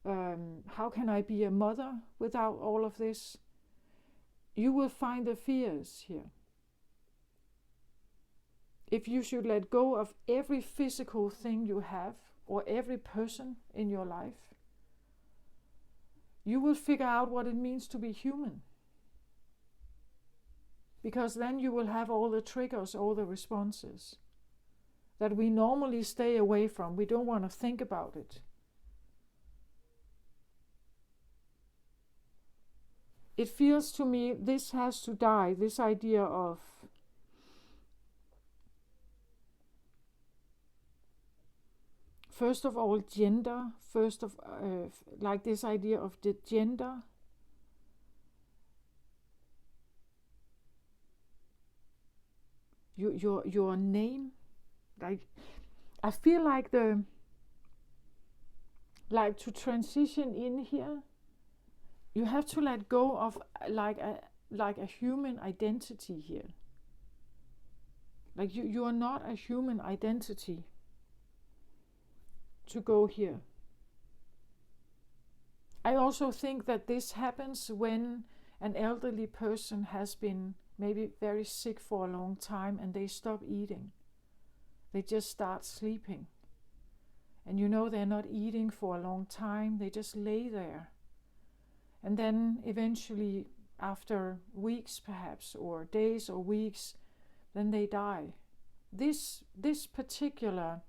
How can I be a mother without all of this? You will find the fears here. If you should let go of every physical thing you have or every person in your life, you will figure out what it means to be human. Because then you will have all the triggers, all the responses that we normally stay away from. We don't want to think about it. It feels to me this has to die, this idea of first of all gender, like this idea of the gender. Your name, like I feel like to transition in here, you have to let go of like a human identity here. Like you are not a human identity to go here. I also think that this happens when an elderly person has been maybe very sick for a long time and they stop eating. They just start sleeping. And they're not eating for a long time. They just lay there. And then eventually, after weeks perhaps, or days or weeks, then they die. This particular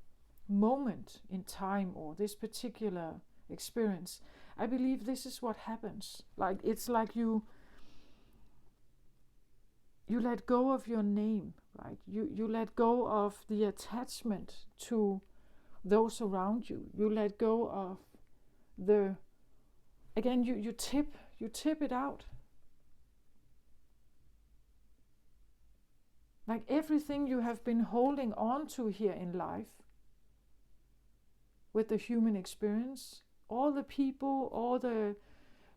moment in time, or this particular experience, I believe this is what happens. Like it's like you let go of your name, right? You let go of the attachment to those around you. You let go of you tip it out. Like everything you have been holding on to here in life with the human experience, all the people, all the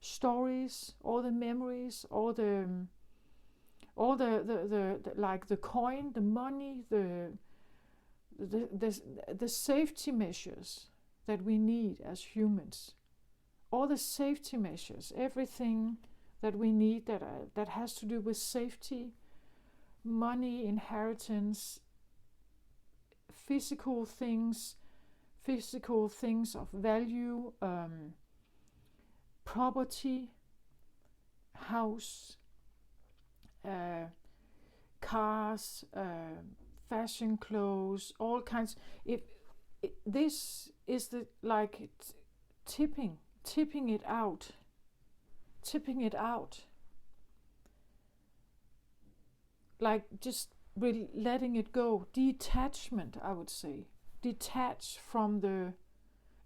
stories, all the memories, all the like the coin, the money, the safety measures that we need as humans, all the safety measures, everything that we need that has to do with safety, money, inheritance, physical things of value, property, house, cars, fashion clothes, all kinds. This is tipping it out, like just really letting it go. Detachment, I would say. Detach from the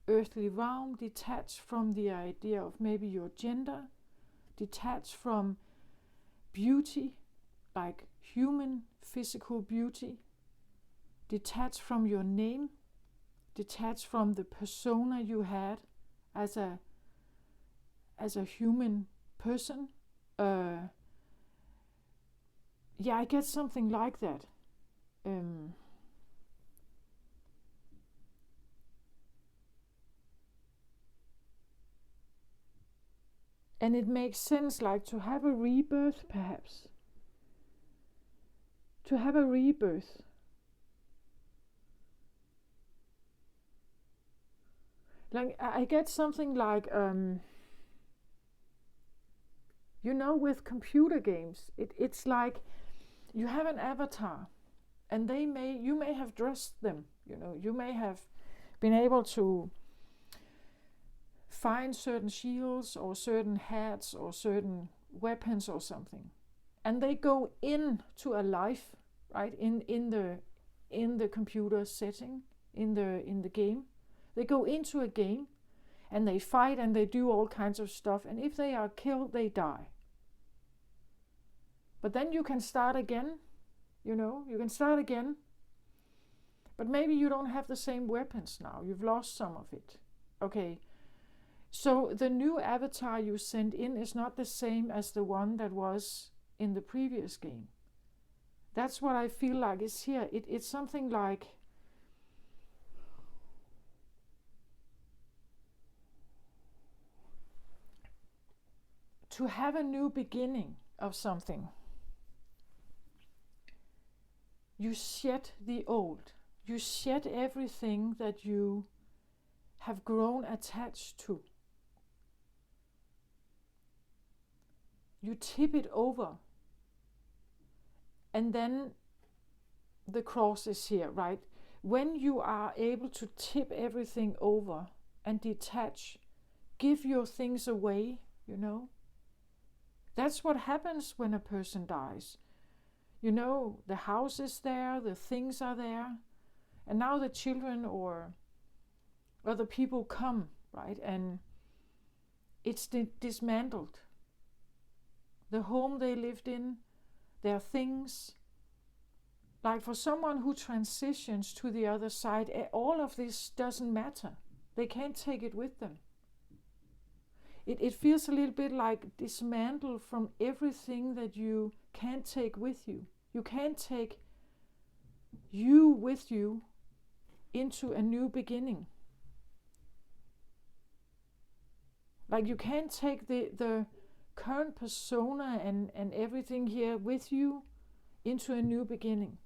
earthly realm, detach from the idea of maybe your gender, detach from beauty, like human physical beauty, detach from your name, detach from the persona you had as a human person. I get something like that. And it makes sense, like to have a rebirth, perhaps. To have a rebirth. Like I get something like, with computer games, it's like you have an avatar, and you may have dressed them. You may have been able to find certain shields or certain hats or certain weapons or something, and they go into a life, right, in the computer setting, in the game. They go into a game and they fight and they do all kinds of stuff, and if they are killed, they die. But then you can start again, you can start again. But maybe you don't have the same weapons now. You've lost some of it. Okay. So the new avatar you send in is not the same as the one that was in the previous game. That's what I feel like is here. It's something like to have a new beginning of something. You shed the old. You shed everything that you have grown attached to. You tip it over. And then the cross is here, right? When you are able to tip everything over and detach, give your things away, that's what happens when a person dies. The house is there, the things are there, and now the children or other people come, right? And it's dismantled. The home they lived in, their things. Like for someone who transitions to the other side, all of this doesn't matter. They can't take it with them. It feels a little bit like dismantle from everything that you can't take with you. You can't take you with you into a new beginning. Like you can't take the current persona and everything here with you into a new beginning.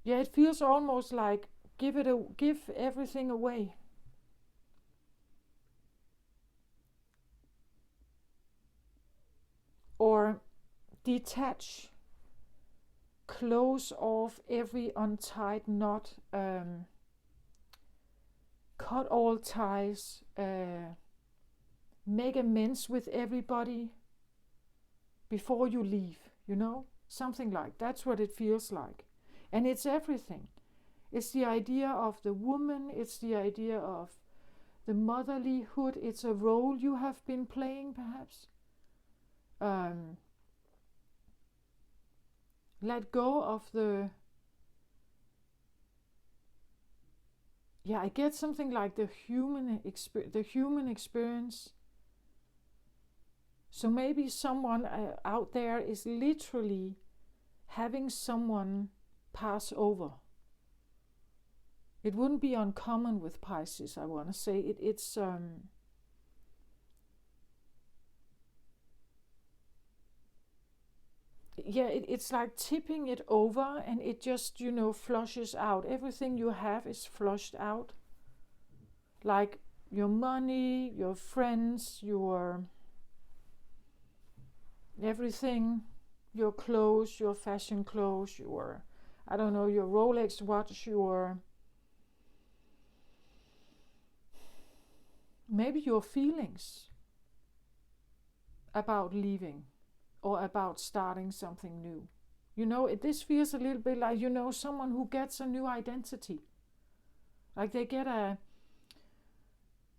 Yeah, it feels almost like give everything away. Or detach, close off every untied knot, cut all ties, make amends with everybody before you leave, something like that's what it feels like. And it's everything. It's the idea of the woman, it's the idea of the motherlyhood, it's a role you have been playing perhaps. Let go of I get something like the human experience. So maybe someone out there is literally having someone pass over. It wouldn't be uncommon with Pisces, I want to say. It's it's like tipping it over and it just, flushes out. Everything you have is flushed out. Like your money, your friends, your everything, your clothes, your fashion clothes, your Rolex watch, maybe your feelings about leaving or about starting something new. This feels a little bit like, someone who gets a new identity. Like they get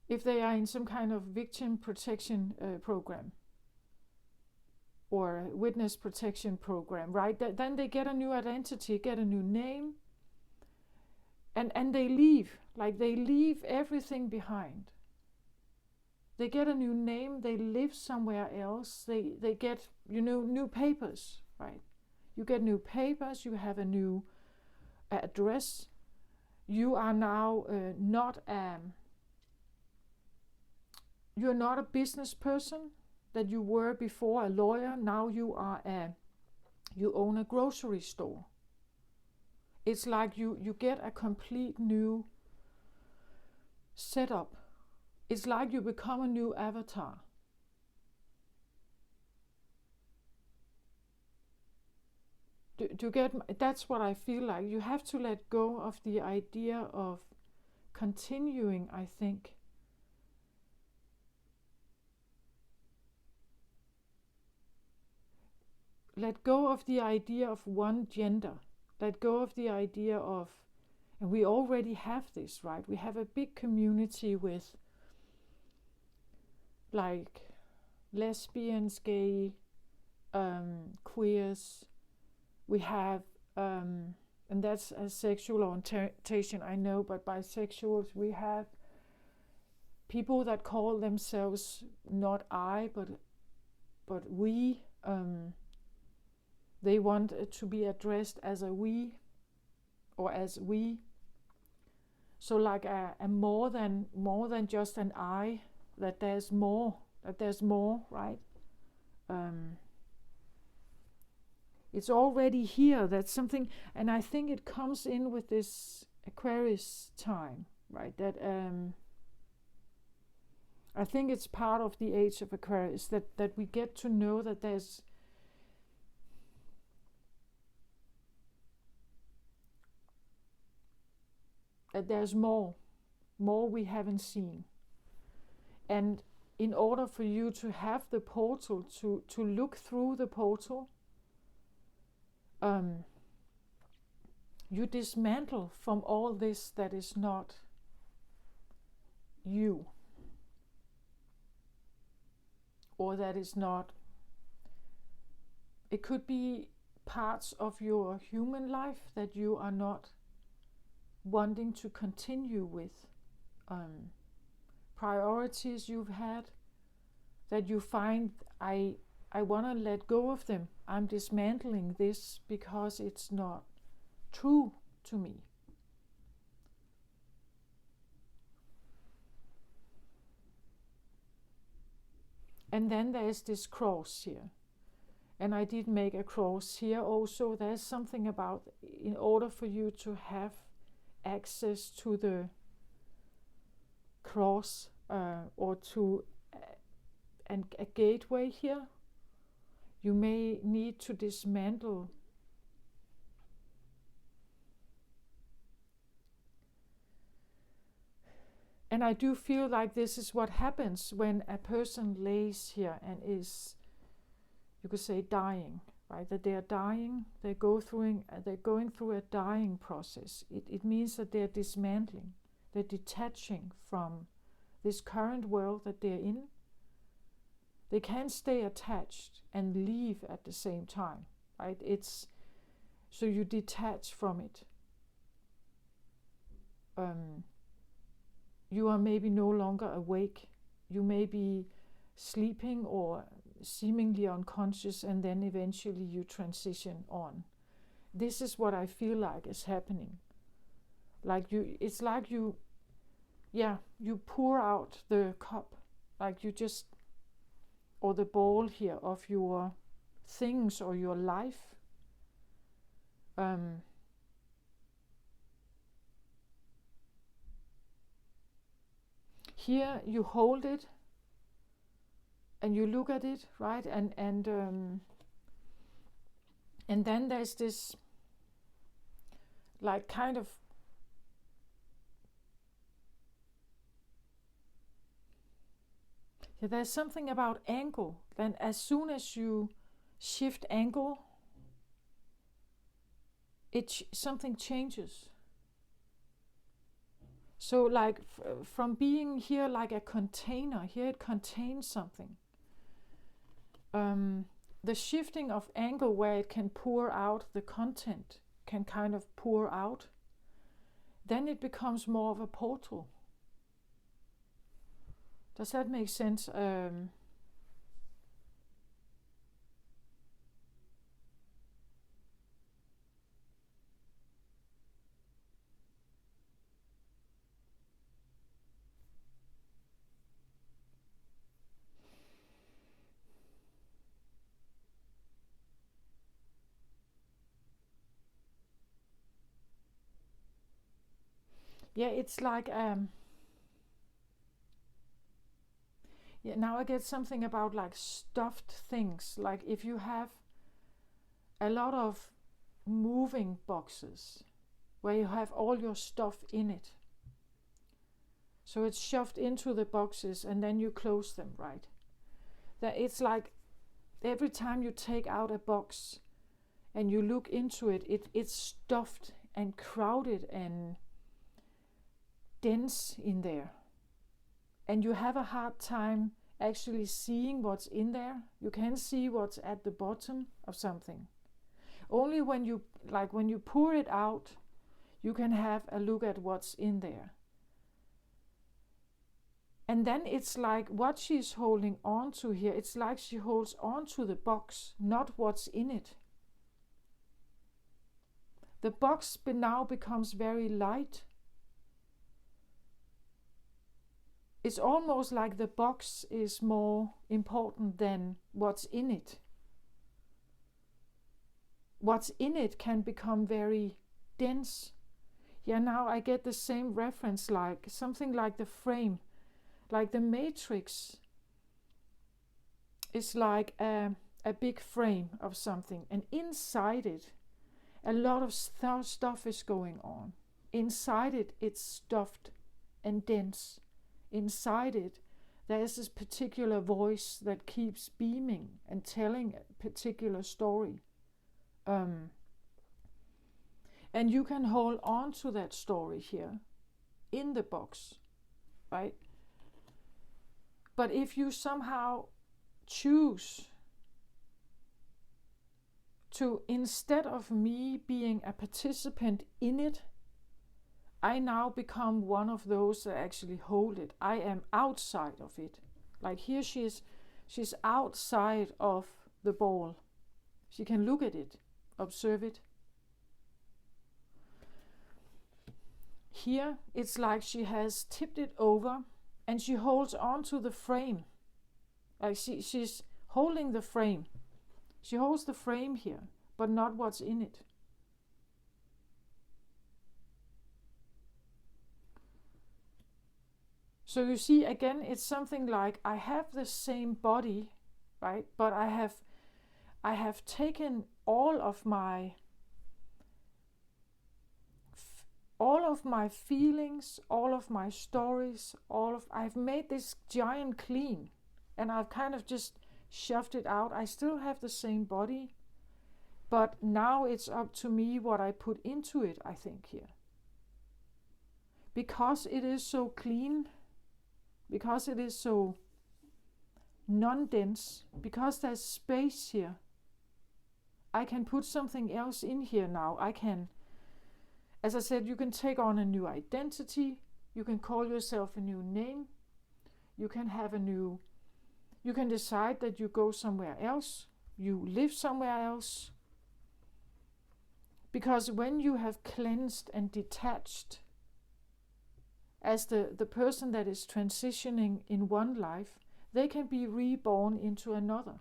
if they are in some kind of victim protection program or witness protection program, right? Then they get a new identity, get a new name, and they leave. Like they leave everything behind. They get a new name, they live somewhere else, they get, new papers, right? You get new papers, you have a new address. You are now you're not a business person that you were before, a lawyer. Now you own a grocery store. It's like you get a complete new setup. It's like you become a new avatar. Do you get? That's what I feel like. You have to let go of the idea of continuing, I think. Let go of the idea of one gender. Let go of the idea of, and we already have this, right? We have a big community with like lesbians, gay, queers. We have, and that's a sexual orientation, I know, but bisexuals, we have people that call themselves not I, but we. They want it to be addressed as a we, or as we. So like a more than just an I, that there's more, right? It's already here. That's something, and I think it comes in with this Aquarius time, right? That I think it's part of the age of Aquarius that we get to know that there's more we haven't seen. And in order for you to have the portal, to look through the portal, you dismantle from all this that is not you, or that is not, it could be parts of your human life that you are not wanting to continue with, priorities you've had that you find, I want to let go of them. I'm dismantling this because it's not true to me. And then there's this cross here. And I did make a cross here also. There's something about, in order for you to have access to the cross, or to a gateway here, you may need to dismantle and I do feel like this is what happens when a person lays here and is, you could say, dying, right? That they are dying, they're going through a dying process. It means that they're dismantling, they're detaching from this current world that they're in. They can't stay attached and leave at the same time, right? It's so you detach from it. You are maybe no longer awake. You may be sleeping or seemingly unconscious, and then eventually you transition on. This is what I feel like is happening. It's like you pour out the cup, like you just, or the ball here of your things or your life. Here you hold it and you look at it, right? And then there's this like kind of there's something about angle. Then as soon as you shift angle, something changes. So like from being here like a container, here it contains something. The shifting of angle where it can pour out the content, can kind of pour out, then it becomes more of a portal. Does that make sense? Yeah, it's like now I get something about like stuffed things. Like if you have a lot of moving boxes where you have all your stuff in it. So it's shoved into the boxes and then you close them, right? That it's like every time you take out a box and you look into it, it's stuffed and crowded and dense in there. And you have a hard time actually seeing what's in there. You can't see what's at the bottom of something. Only when you pour it out, you can have a look at what's in there. And then it's like what she's holding on to here, it's like she holds on to the box, not what's in it. The box now becomes very light. It's almost like the box is more important than what's in it. What's in it can become very dense. Yeah, now I get the same reference, like something like the frame, like the matrix is like a big frame of something, and inside it a lot of stuff is going on. Inside it, it's stuffed and dense. Inside it, there is this particular voice that keeps beaming and telling a particular story. And you can hold on to that story here in the box, right? But if you somehow choose to, instead of me being a participant in it, I now become one of those that actually hold it. I am outside of it. Like here she's outside of the ball. She can look at it, observe it. Here it's like she has tipped it over and she holds on to the frame. Like she's holding the frame. She holds the frame here, but not what's in it. So you see, again, it's something like I have the same body, right? But I have taken all of my feelings, all of my stories, I've made this giant clean, and I've kind of just shoved it out. I still have the same body, but now it's up to me what I put into it, I think, here. Because it is so clean, because it is so non-dense, because there's space here, I can put something else in here now. I can, as I said, you can take on a new identity, you can call yourself a new name, you can decide that you go somewhere else, you live somewhere else. Because when you have cleansed and detached, as the person that is transitioning in one life, they can be reborn into another.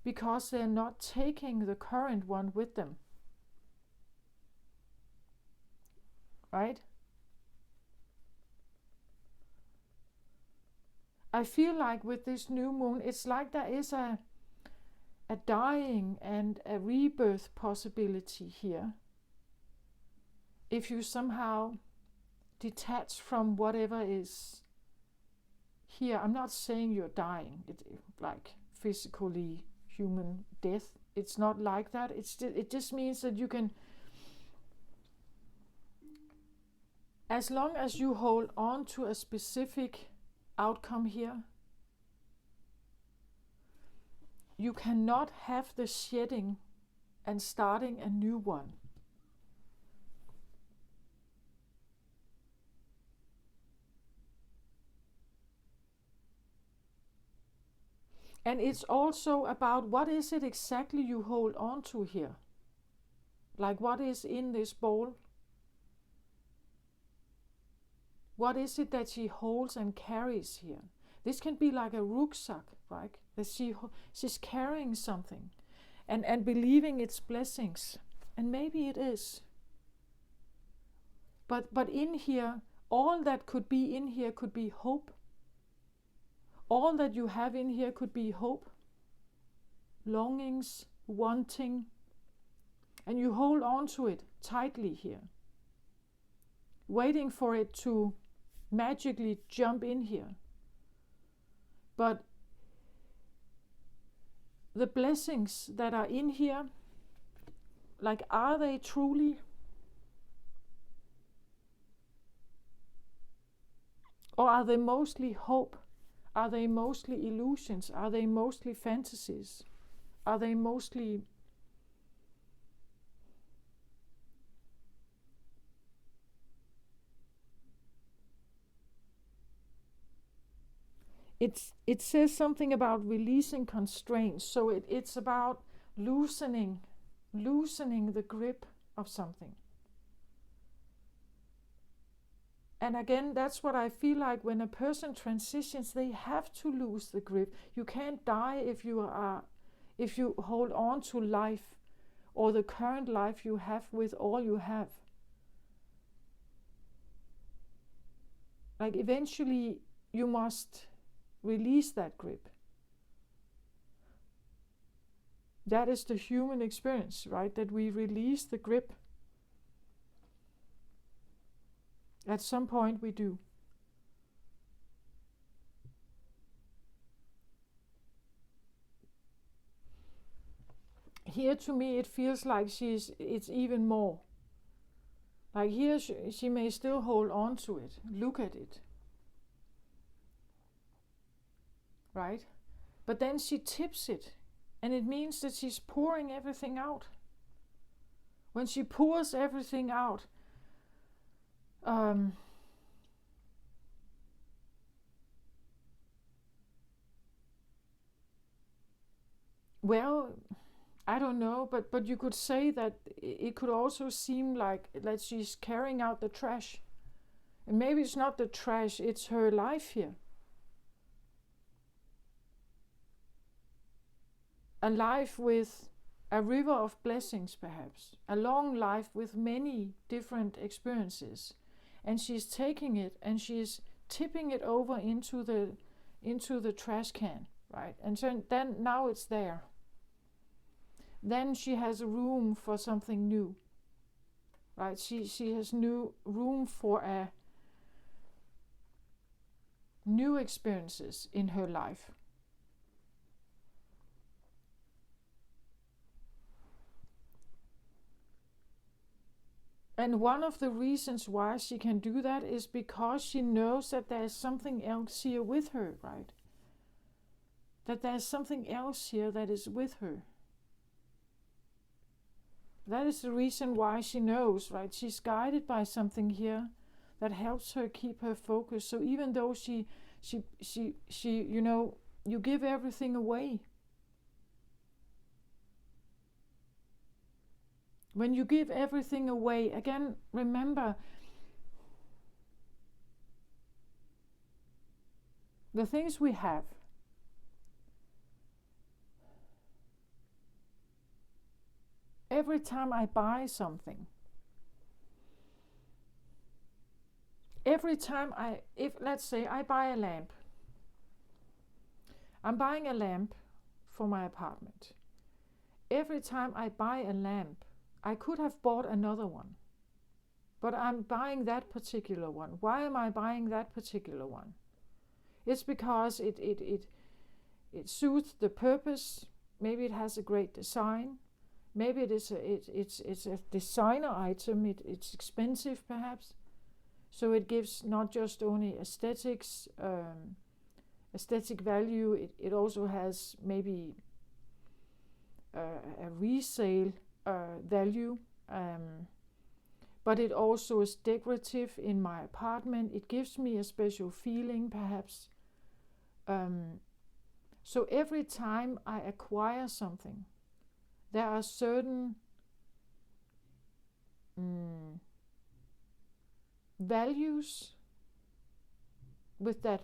Because they're not taking the current one with them. Right? I feel like with this new moon, it's like there is a dying and a rebirth possibility here. If you somehow detach from whatever is here, I'm not saying you're dying, like physically human death. It's not like that. It just means that you can, as long as you hold on to a specific outcome here, you cannot have the shedding and starting a new one. And it's also about what is it exactly you hold on to here? Like what is in this ball? What is it that she holds and carries here? This can be like a rucksack, right? That she's carrying something and believing its blessings. And maybe it is. But in here, all that could be in here could be hope. All that you have in here could be hope, longings, wanting. And you hold on to it tightly here, waiting for it to magically jump in here. But the blessings that are in here, like, are they truly? Or are they mostly hope? Are they mostly illusions? Are they mostly fantasies? Are they mostly it says something about releasing constraints. So it's about loosening the grip of something. And again, that's what I feel like when a person transitions, they have to lose the grip. You can't die if you hold on to life, or the current life you have with all you have. Like, eventually you must release that grip. That is the human experience, right? That we release the grip. At some point we do. Here, to me, it feels like it's even more. Like, here she may still hold on to it, look at it. Right? But then she tips it, and it means that she's pouring everything out. When she pours everything out, well, I don't know, but you could say that it could also seem like that she's carrying out the trash. And maybe it's not the trash, it's her life here. A life with a river of blessings, perhaps. A long life with many different experiences. And she's taking it and she's tipping it over into the trash can, right? And so then now it's there. Then she has room for something new, right? She has room for a new experiences in her life. And one of the reasons why she can do that is because she knows that there's something else here with her, right? That there's something else here that is with her. That is the reason why she knows, right? She's guided by something here that helps her keep her focus. So even though she you know, you give everything away. When you give everything away, again, remember, the things we have, every time I buy something, let's say I buy a lamp, I'm buying a lamp for my apartment. Every time I buy a lamp, I could have bought another one, but I'm buying that particular one. Why am I buying that particular one? It's because it suits the purpose. Maybe it has a great design. Maybe it's a designer item. It's expensive, perhaps. So it gives not just only aesthetics, aesthetic value. It also has maybe a resale value, but it also is decorative in my apartment. It gives me a special feeling, perhaps. So every time I acquire something, there are certain values with that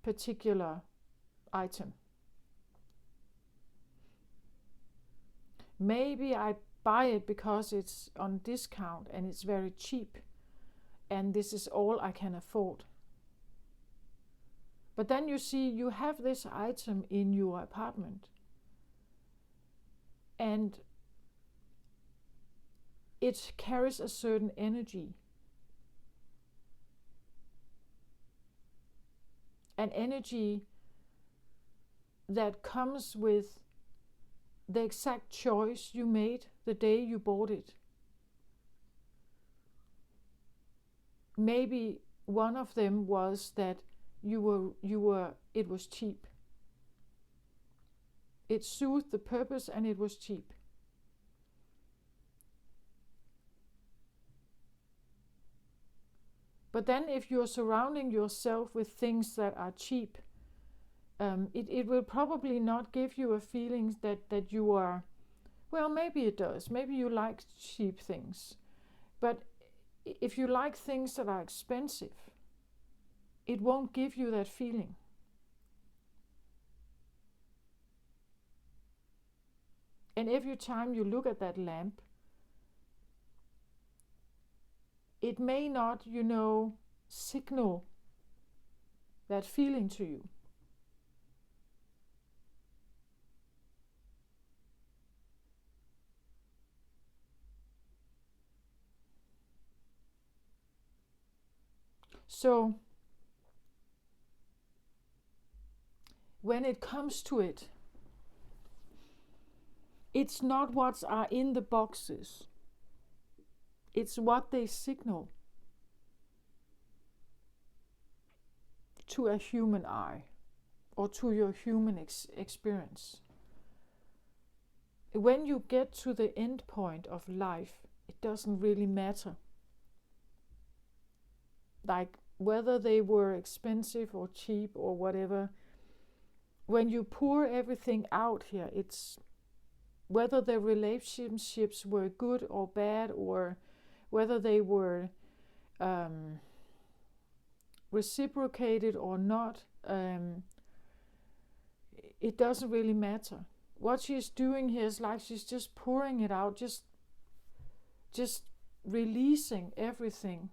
particular item. Maybe I buy it because it's on discount and it's very cheap, and this is all I can afford. But then you see, you have this item in your apartment, And it carries a certain energy. An energy that comes with the exact choice you made the day you bought it. Maybe one of them was that it was cheap. It suited the purpose and it was cheap. But then if you're surrounding yourself with things that are cheap, it will probably not give you a feeling that you are, well, maybe it does. Maybe you like cheap things. But if you like things that are expensive, it won't give you that feeling. And every time you look at that lamp, it may not, signal that feeling to you. So, when it comes to it, it's not what are in the boxes. It's what they signal to a human eye or to your human experience. When you get to the end point of life, it doesn't really matter. Like whether they were expensive or cheap or whatever. When you pour everything out here, it's whether the relationships were good or bad, or whether they were reciprocated or not, it doesn't really matter. What she's doing here is like she's just pouring it out, just releasing everything.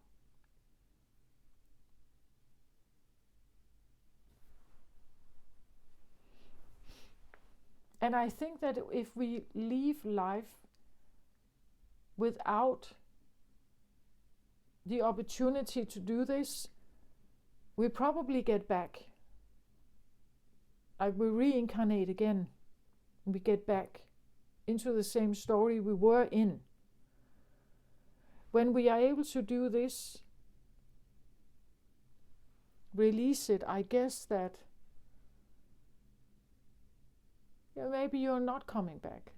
And I think that if we leave life without the opportunity to do this, we probably get back. Like we reincarnate again. We get back into the same story we were in. When we are able to do this, release it, I guess that maybe you're not coming back.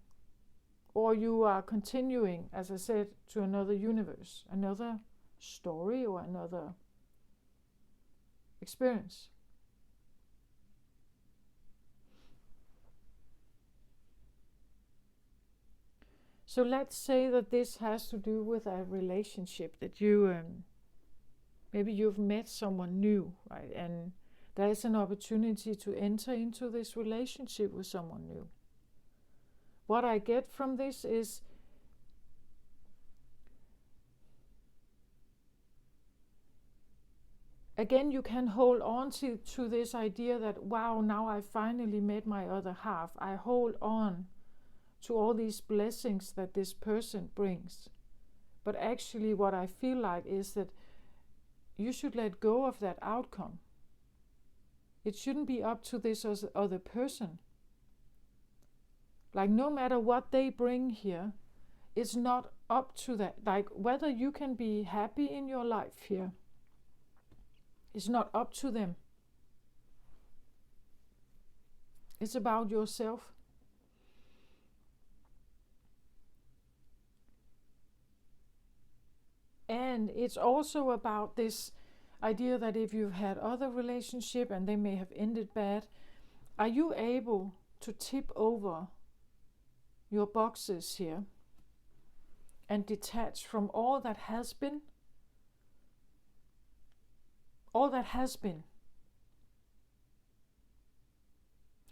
Or you are continuing, as I said, to another universe, another story or another experience. So let's say that this has to do with a relationship that you, maybe you've met someone new, right? And there is an opportunity to enter into this relationship with someone new. What I get from this is again, you can hold on to this idea that, wow, now I finally met my other half. I hold on to all these blessings that this person brings. But actually what I feel like is that you should let go of that outcome. It shouldn't be up to this other person. Like no matter what they bring here, it's not up to that. Like whether you can be happy in your life here, it's not up to them. It's about yourself. And it's also about this idea that if you've had other relationship and they may have ended bad, are you able to tip over your boxes here and detach from all that has been? All that has been.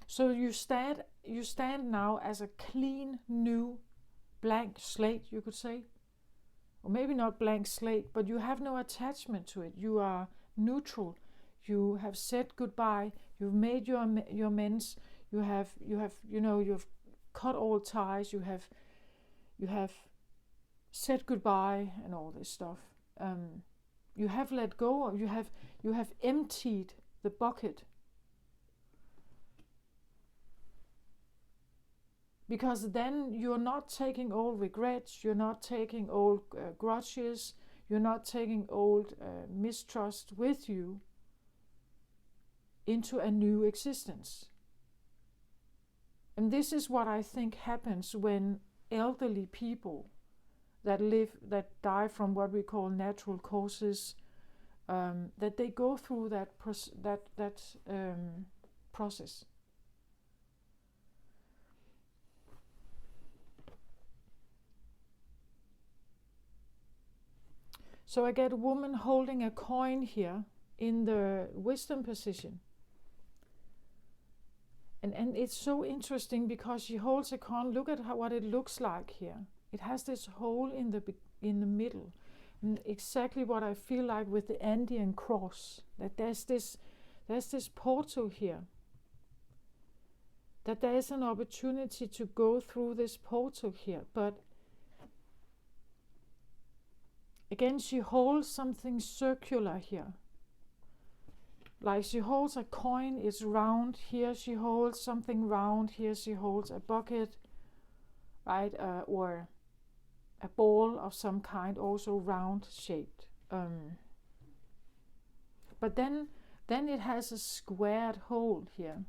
So you stand now as a clean, new, blank slate, you could say. Or maybe not blank slate, but you have no attachment to it. You are neutral. You have said goodbye. You've made your amends. You've cut all ties, you have said goodbye and all this stuff. You have let go, you have emptied the bucket. Because then you're not taking old regrets, you're not taking old grudges, you're not taking old mistrust with you into a new existence. And this is what I think happens when elderly people that die from what we call natural causes, that they go through that process. So I get a woman holding a coin here in the wisdom position. And it's so interesting because she holds a coin. Look at what it looks like here. It has this hole in the middle. And exactly what I feel like with the Andean cross. That there's this portal here. That there is an opportunity to go through this portal here. But again, she holds something circular here. Like she holds a coin, it's round. Here she holds something round. Here she holds a bucket, right? Or a ball of some kind, also round shaped. But then it has a squared hole here.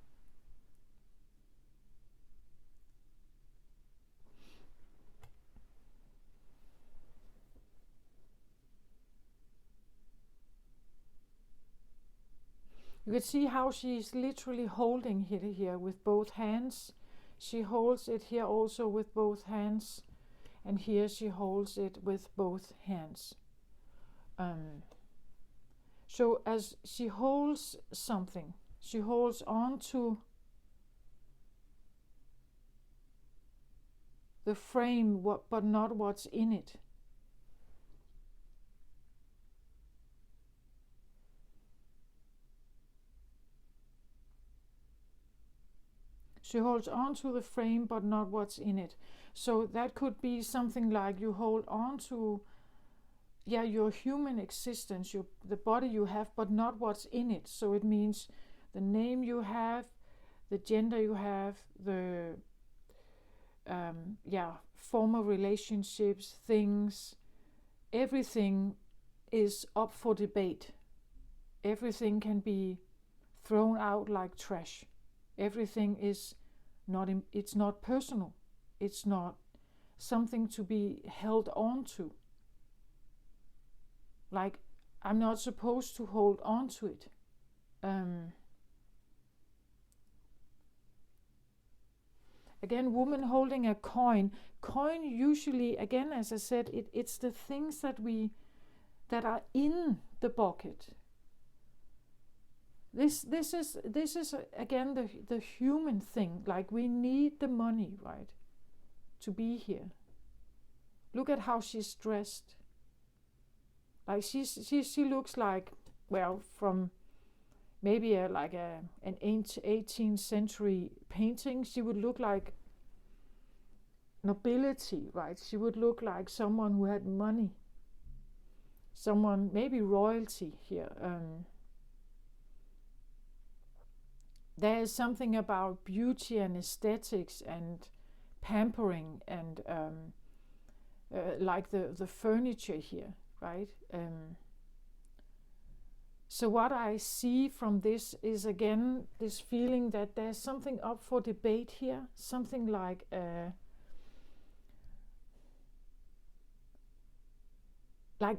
You can see how she's literally holding it here with both hands. She holds it here also with both hands. And here she holds it with both hands. So as she holds something, she holds on to the frame, but not what's in it. She holds on to the frame, but not what's in it. So that could be something like you hold on to, your human existence, the body you have, but not what's in it. So it means the name you have, the gender you have, the former relationships, things, everything is up for debate. Everything can be thrown out like trash. Everything is not, it's not personal. It's not something to be held on to. Like, I'm not supposed to hold on to it. Again, woman holding a coin. Coin usually, again, as I said, it's the things that are in the bucket. This is again the human thing. Like, we need the money, right, to be here. Look at how she's dressed. Like she looks like, well, from maybe an 18th century painting. She would look like nobility, right? She would look like someone who had money. Someone, maybe royalty here. There is something about beauty and aesthetics and pampering and like the furniture here, right? So what I see from this is, again, this feeling that there's something up for debate here, something like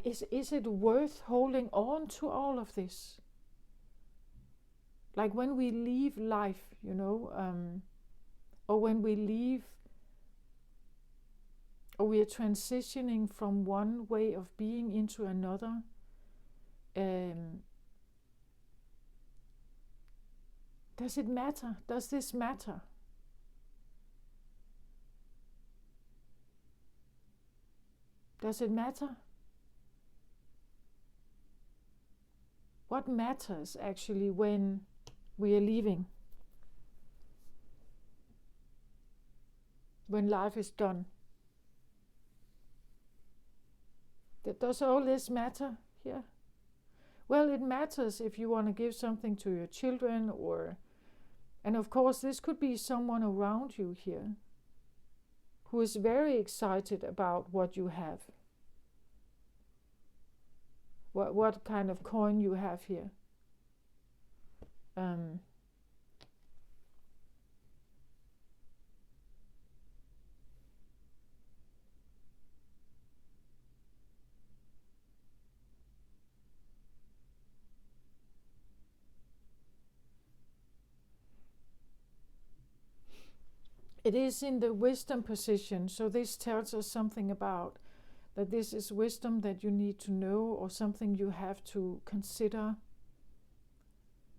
is it worth holding on to all of this? Like when we leave life, or when we leave, or we are transitioning from one way of being into another, does it matter? Does this matter? Does it matter? What matters actually when we are leaving? when life is done. Does all this matter here? Well, it matters if you want to give something to your children, and of course this could be someone around you here who is very excited about what you have. What kind of coin you have here. It is in the wisdom position, so this tells us something about that this is wisdom that you need to know, or something you have to consider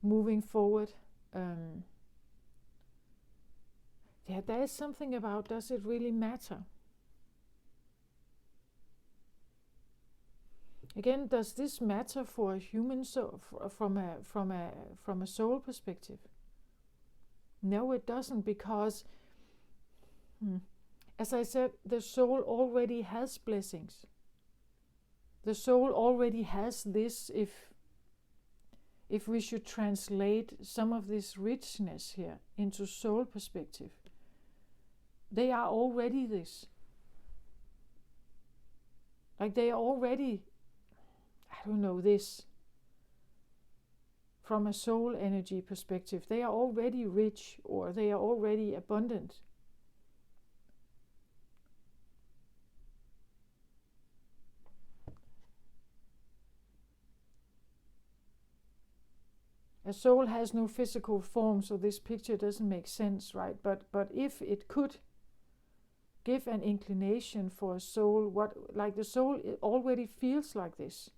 moving forward. There is something about, does it really matter? Again, does this matter for a human soul, from a soul perspective? No, it doesn't, because as I said, the soul already has blessings. The soul already has this, if we should translate some of this richness here into soul perspective. They are already this. Like they are already, this. From a soul energy perspective, they are already rich, or they are already abundant. A soul has no physical form, so this picture doesn't make sense, right? But if it could give an inclination for a soul, like the soul, it already feels like this.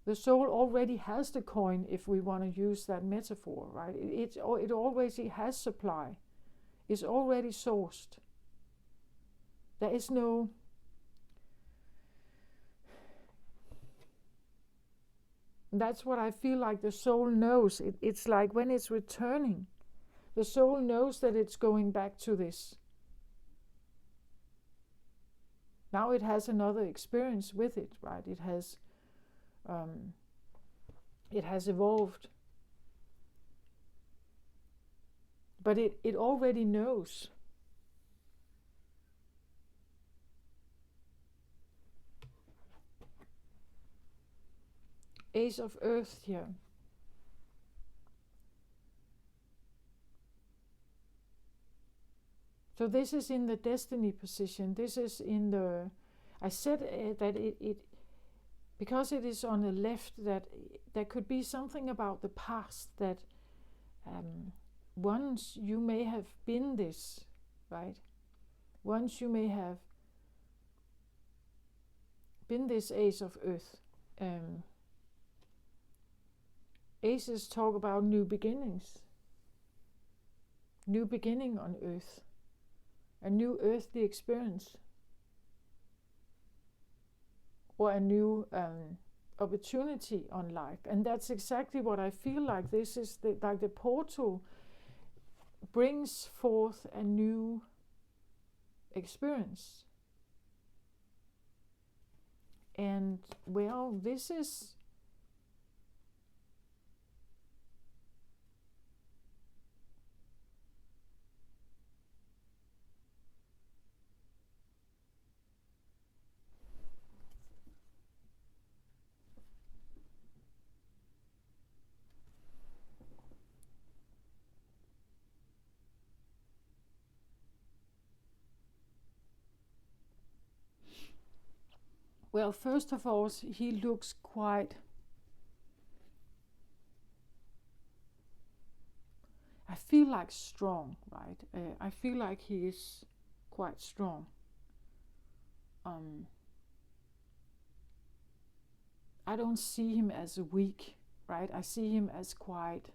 The soul already has the coin, if we want to use that metaphor, right? It already has supply. It's already sourced. There is no... That's what I feel like the soul knows. It's like when it's returning, the soul knows that it's going back to this. Now it has another experience with it, right? It has evolved. But it already knows. Ace of Earth here. So this is in the destiny position. This is in the... I said that it because it is on the left, that there could be something about the past, that once you may have been this, right? Once you may have been this Ace of Earth. Aces talk about new beginnings. New beginning on Earth. A new earthly experience. Or a new opportunity on life. And that's exactly what I feel like. This is like the portal brings forth a new experience. And well, this is... Well, first of all, he looks quite... I feel like strong, right? I feel like he is quite strong. I don't see him as weak, right? I see him as quite...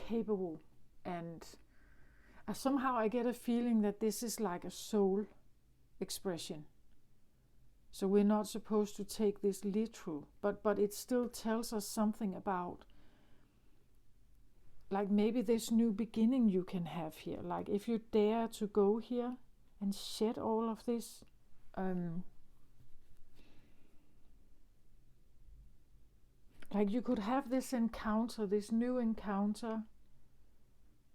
capable, and somehow I get a feeling that this is like a soul expression. So we're not supposed to take this literal, but it still tells us something about, like, maybe this new beginning you can have here. Like, if you dare to go here and shed all of this, like, you could have this encounter, this new encounter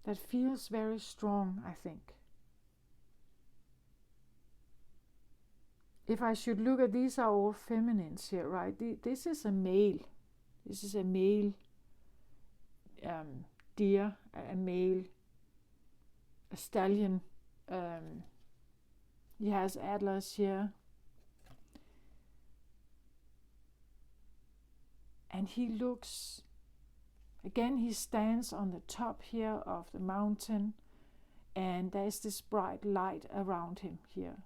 that feels very strong, I think. If I should look at, these are all feminines here, right? This is a male. This is a male deer, a male, a stallion. He has antlers here. And he looks, again, he stands on the top here of the mountain, and there's this bright light around him here.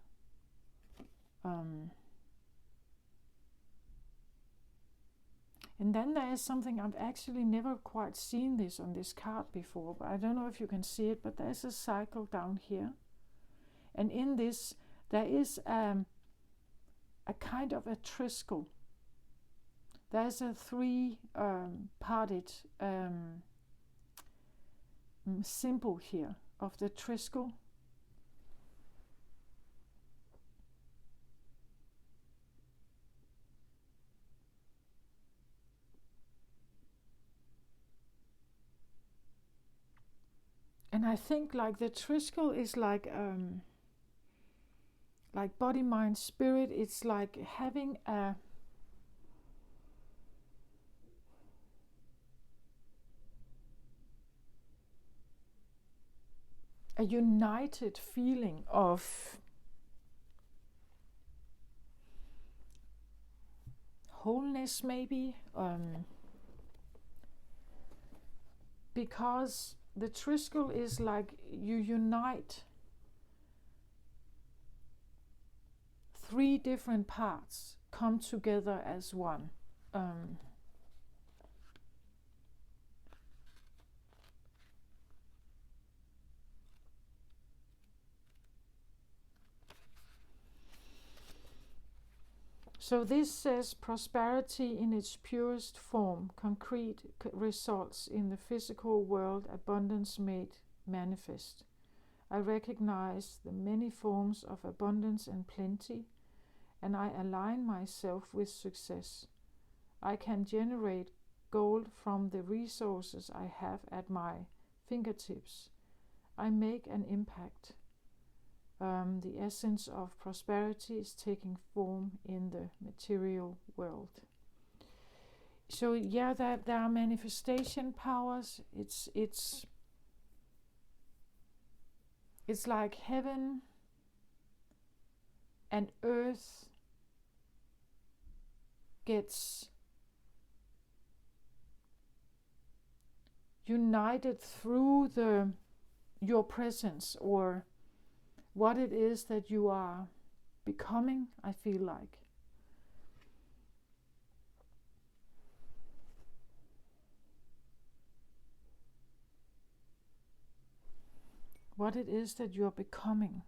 And then there is something, I've actually never quite seen this on this card before, but I don't know if you can see it, but there's a cycle down here. And in this, there is a kind of a triskel. There's a three-parted symbol here of the triskel. And I think, like, the triskel is like body, mind, spirit. It's like having a united feeling of wholeness, maybe, because the triskel is like you unite three different parts, come together as one. So this says prosperity in its purest form, concrete results in the physical world, abundance made manifest. I recognize the many forms of abundance and plenty, and I align myself with success. I can generate gold from the resources I have at my fingertips. I make an impact. The essence of prosperity is taking form in the material world. So yeah, there are manifestation powers. It's like heaven and earth gets united through your presence, or what it is that you are becoming, I feel like. What it is that you are becoming.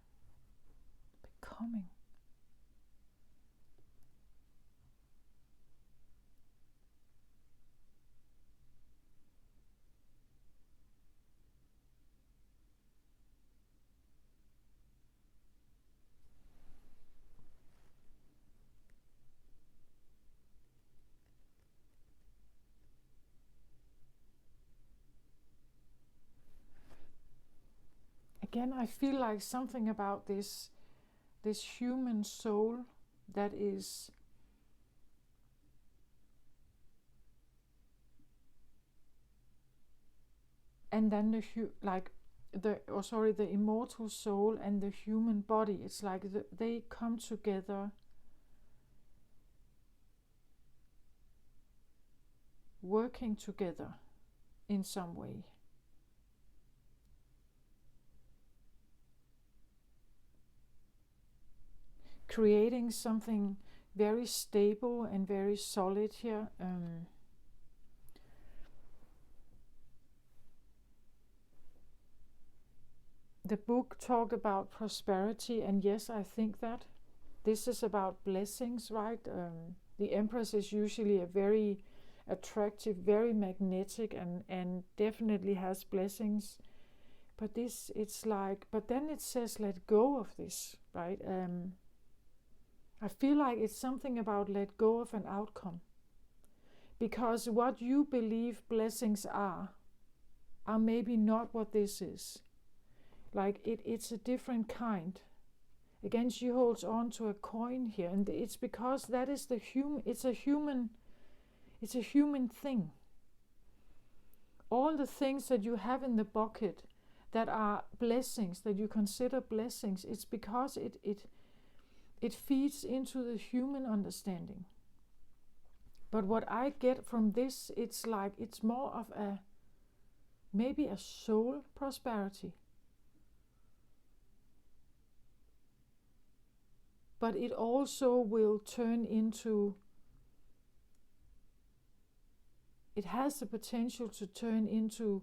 Again, I feel like something about this human soul that is and then the immortal soul and the human body. It's like they come together, working together in some way. Creating something very stable and very solid here. The book talked about prosperity, and yes, I think that this is about blessings, right? The Empress is usually a very attractive, very magnetic, and definitely has blessings. But this, it's like, but then it says let go of this, right? I feel like it's something about let go of an outcome. Because what you believe blessings are maybe not what this is. Like it's a different kind. Again, she holds on to a coin here, and it's because that is it's a human thing. All the things that you have in the bucket that are blessings, that you consider blessings, it's because it feeds into the human understanding. But what I get from this, it's like it's more of maybe a soul prosperity. But it also will turn into, it has the potential to turn into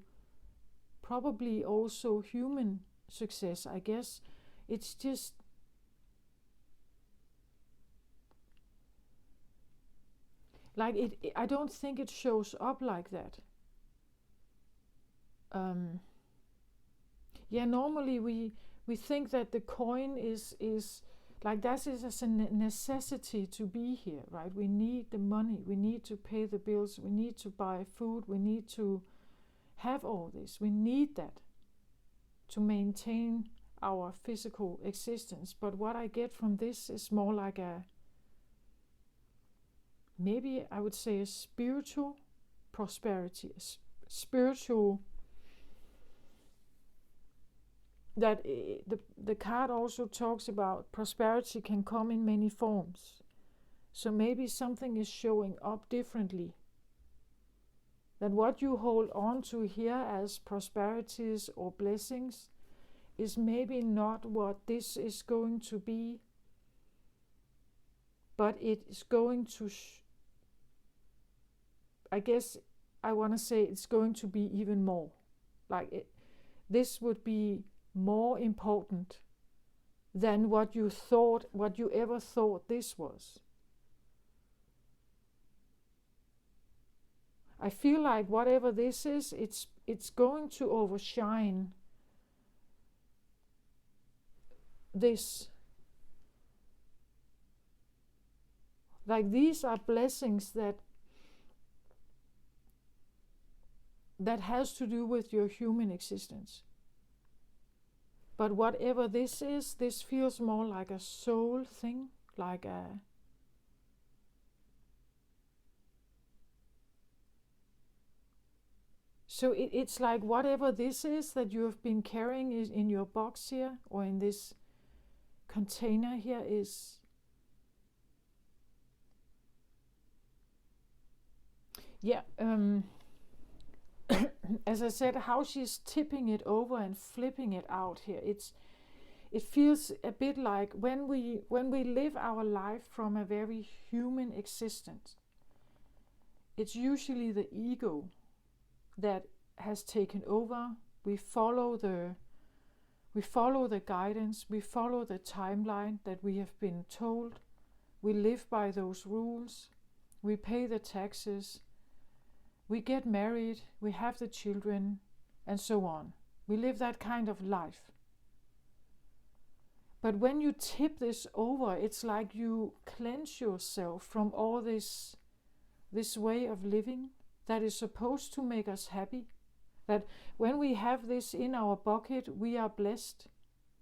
probably also human success. I guess it's just, like I don't think it shows up like that. Normally we think that the coin is like that is as a necessity to be here, right? We need the money, we need to pay the bills, we need to buy food, we need to have all this. We need that to maintain our physical existence. But what I get from this is more like maybe I would say a spiritual prosperity, spiritual, that the card also talks about prosperity can come in many forms. So maybe something is showing up differently. That what you hold on to here as prosperities or blessings is maybe not what this is going to be, but it is going to, I guess I want to say it's going to be even more. Like this would be more important than what you ever thought this was. I feel like whatever this is, it's going to overshine this. Like these are blessings that has to do with your human existence. But whatever this is, this feels more like a soul thing, like a so it's like whatever this is that you have been carrying is in your box here or in this container here is as I said, how she's tipping it over and flipping it out here, it feels a bit like when we live our life from a very human existence, it's usually the ego that has taken over. We follow the guidance, we follow the timeline that we have been told. We live by those rules. We pay the taxes. We get married, we have the children, and so on. We live that kind of life. But when you tip this over, it's like you cleanse yourself from all this way of living that is supposed to make us happy. That when we have this in our bucket, we are blessed.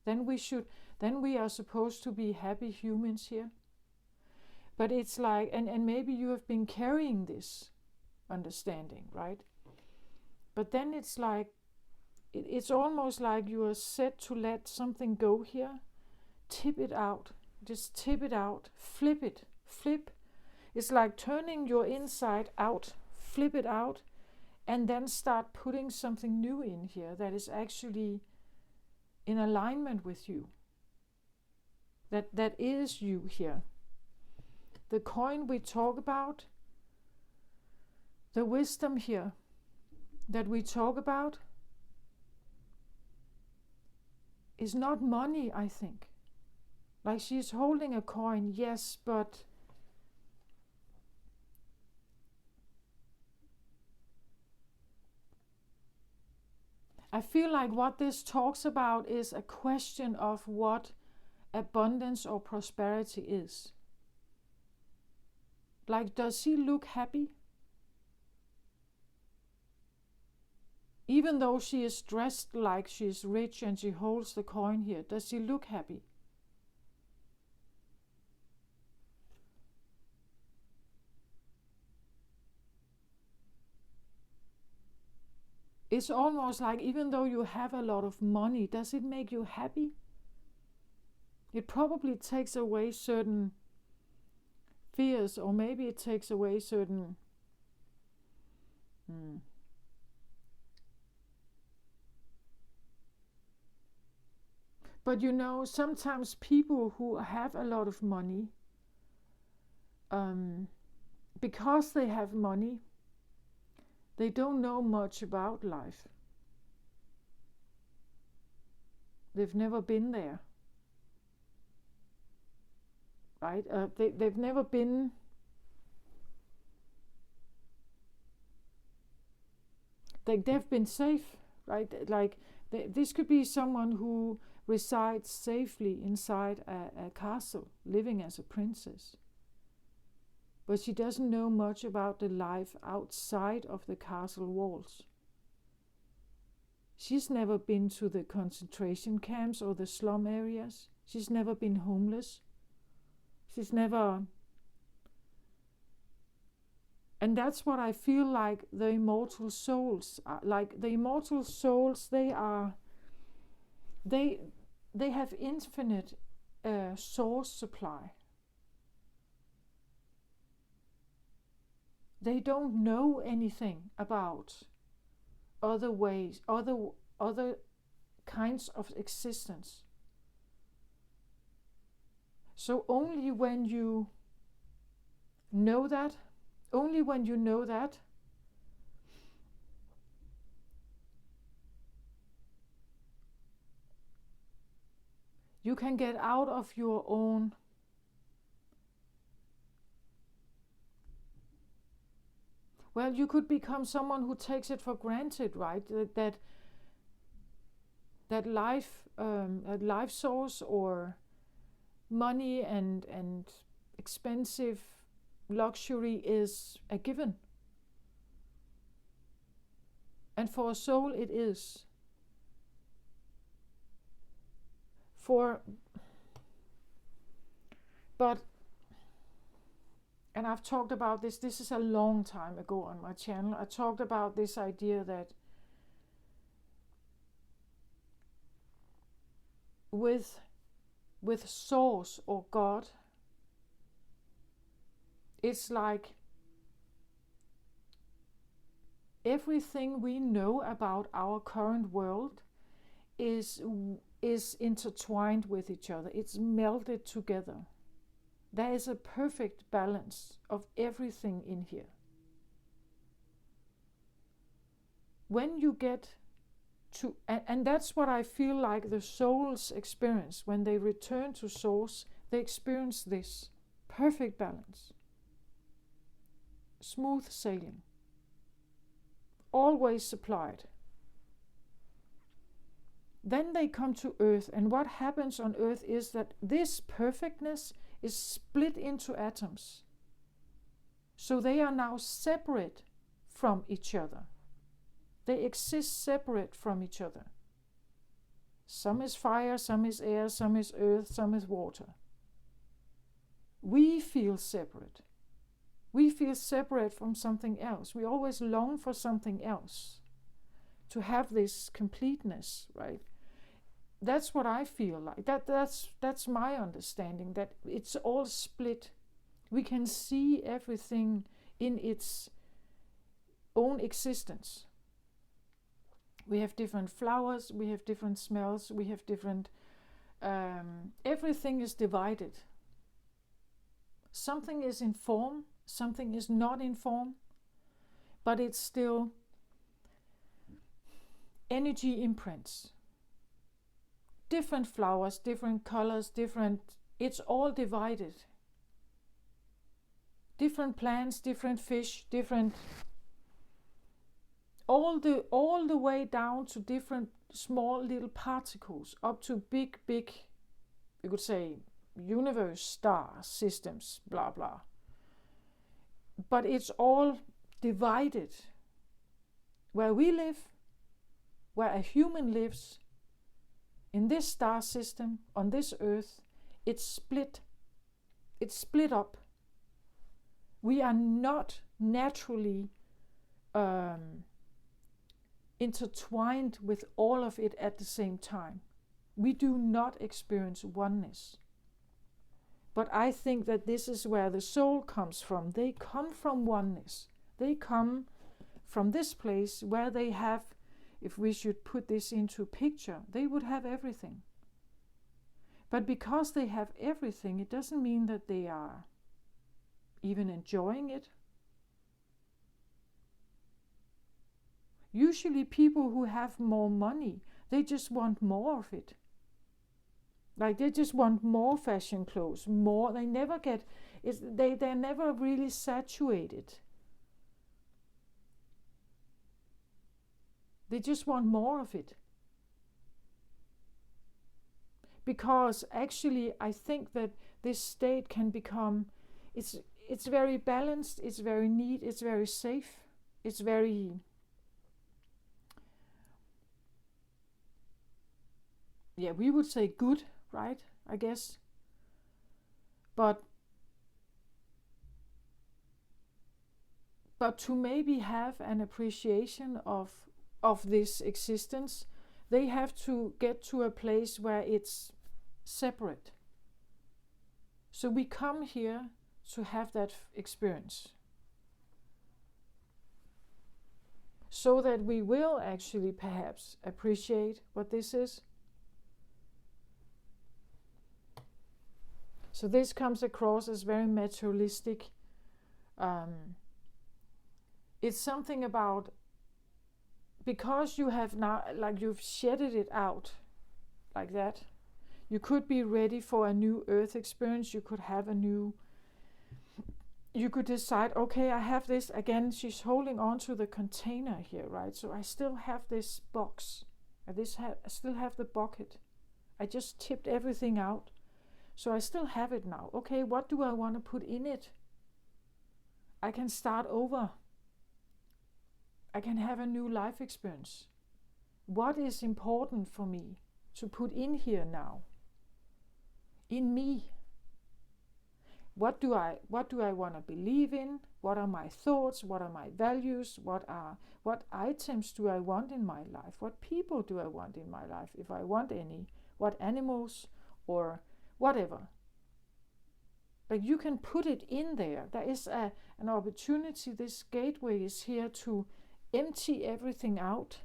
Then we are supposed to be happy humans here. But it's like, and maybe you have been carrying this understanding, right? But then it's like, it's almost like you are set to let something go here, tip it out, just tip it out, flip. It's like turning your inside out, flip it out, and then start putting something new in here that is actually in alignment with you. That is you here. The coin we talk about, the wisdom here that we talk about is not money, I think. Like she's holding a coin, yes, but I feel like what this talks about is a question of what abundance or prosperity is. Like, does she look happy? Even though she is dressed like she's rich and she holds the coin here, does she look happy? It's almost like even though you have a lot of money, does it make you happy? It probably takes away certain fears, or maybe it takes away certain But you know, sometimes people who have a lot of money, because they have money, they don't know much about life. They've never been there, right? They've never been. They've been safe, right? Like this could be someone who resides safely inside a castle, living as a princess. But she doesn't know much about the life outside of the castle walls. She's never been to the concentration camps or the slum areas. She's never been homeless. She's never. And that's what I feel like the immortal souls are. Like the immortal souls, they have infinite source supply. They don't know anything about other ways, other kinds of existence. So only when you know that, you can get out of your own you could become someone who takes it for granted, right? That life source or money and expensive luxury is a given. And for a soul it is. And I've talked about this is a long time ago on my channel. I talked about this idea that with Source or God, it's like everything we know about our current world is intertwined with each other. It's melded together. There is a perfect balance of everything in here. When you get to, and that's what I feel like the souls experience when they return to Source, they experience this perfect balance, smooth sailing, always supplied. Then they come to Earth, and what happens on Earth is that this perfectness is split into atoms. So they are now separate from each other. They exist separate from each other. Some is fire, some is air, some is earth, some is water. We feel separate. We feel separate from something else. We always long for something else, to have this completeness, right? That's what I feel like. That's my understanding, that it's all split. We can see everything in its own existence. We have different flowers, we have different smells, we have different... everything is divided. Something is in form, something is not in form, but it's still energy imprints. Different flowers, different colors, different it's all divided. Different plants, different fish, different, all the way down to different small little particles, up to big, you could say, universe, stars, systems, blah, blah. But it's all divided. Where we live, where a human lives, in this star system, on this earth, it's split. It's split up. We are not naturally intertwined with all of it at the same time. We do not experience oneness. But I think that this is where the soul comes from. They come from oneness. They come from this place where they have, if we should put this into picture, they would have everything. But because they have everything, it doesn't mean that they are even enjoying it. Usually people who have more money, they just want more of it. Like they just want more fashion clothes, more. They never get, they're never really saturated. They just want more of it. Because actually I think that this state can become, it's very balanced, it's very neat, it's very safe, it's very, yeah, we would say good, right? I guess. But to maybe have an appreciation of this existence, they have to get to a place where it's separate. So we come here to have that experience. So that we will actually perhaps appreciate what this is. So this comes across as very materialistic. It's something about, because you have now, like you've shedded it out like that, you could be ready for a new earth experience. You could have you could decide, okay, I have this, again, she's holding on to the container here, right? So I still have this box, I still have the bucket. I just tipped everything out. So I still have it now. Okay, what do I want to put in it? I can start over. I can have a new life experience. What is important for me to put in here now? In me. What do I want to believe in? What are my thoughts? What are my values? What items do I want in my life? What people do I want in my life, if I want any? What animals or whatever. But you can put it in there. There is an opportunity. This gateway is here to empty everything out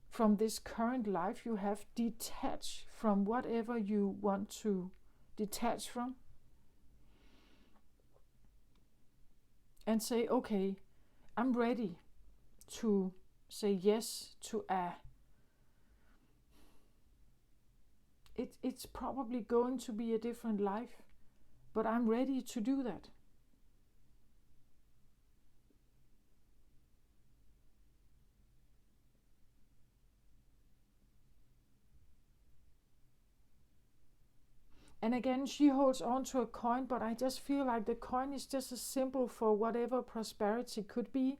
from this current life you have, detach from whatever you want to detach from, and say, okay, I'm ready to say yes to it's probably going to be a different life, but I'm ready to do that. And again, she holds on to a coin, but I just feel like the coin is just a symbol for whatever prosperity could be.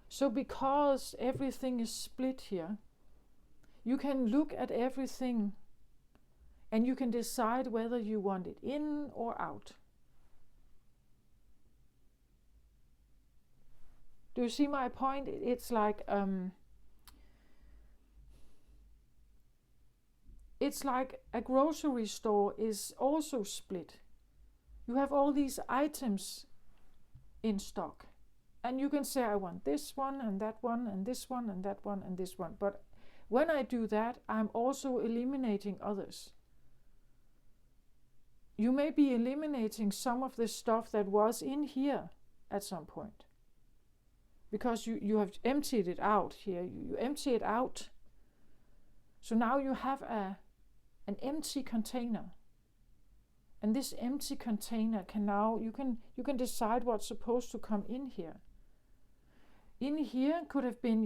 So because everything is split here, you can look at everything and you can decide whether you want it in or out. Do you see my point? It's like a grocery store is also split. You have all these items in stock. And you can say, I want this one and that one and this one and that one and this one. But when I do that, I'm also eliminating others. You may be eliminating some of the stuff that was in here at some point. because you have emptied it out here. You empty it out. So now you have an empty container. And this empty container can now, you can decide what's supposed to come in here. In here could have been,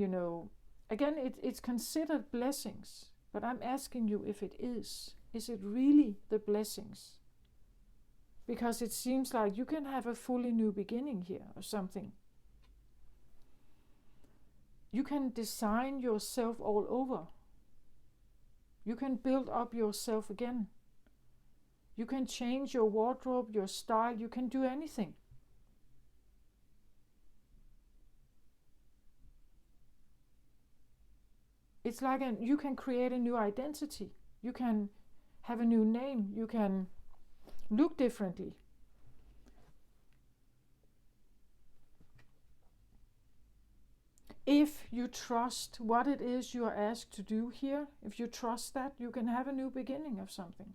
again, it's considered blessings, but I'm asking you if it is. Is it really the blessings? Because it seems like you can have a fully new beginning here or something. You can design yourself all over. You can build up yourself again. You can change your wardrobe, your style, you can do anything. It's like you can create a new identity. You can have a new name. You can look differently. If you trust what it is you are asked to do here, if you trust that, you can have a new beginning of something.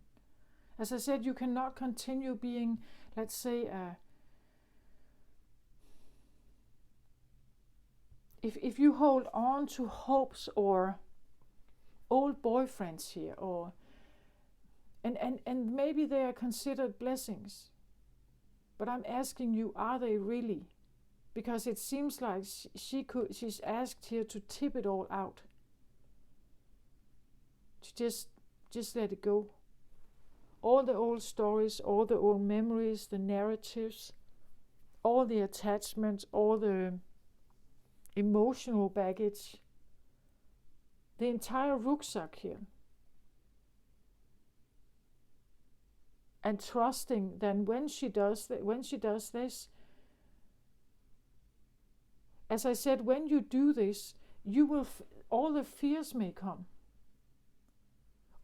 As I said, you cannot continue being, let's say, if you hold on to hopes or old boyfriends here, or and maybe they are considered blessings, but I'm asking you, are they really? Because it seems like she's asked here to tip it all out, to just let it go. All the old stories, all the old memories, the narratives, all the attachments, all the emotional baggage, the entire rucksack here. And trusting then when she does this, as I said, when you do this, you will all the fears may come.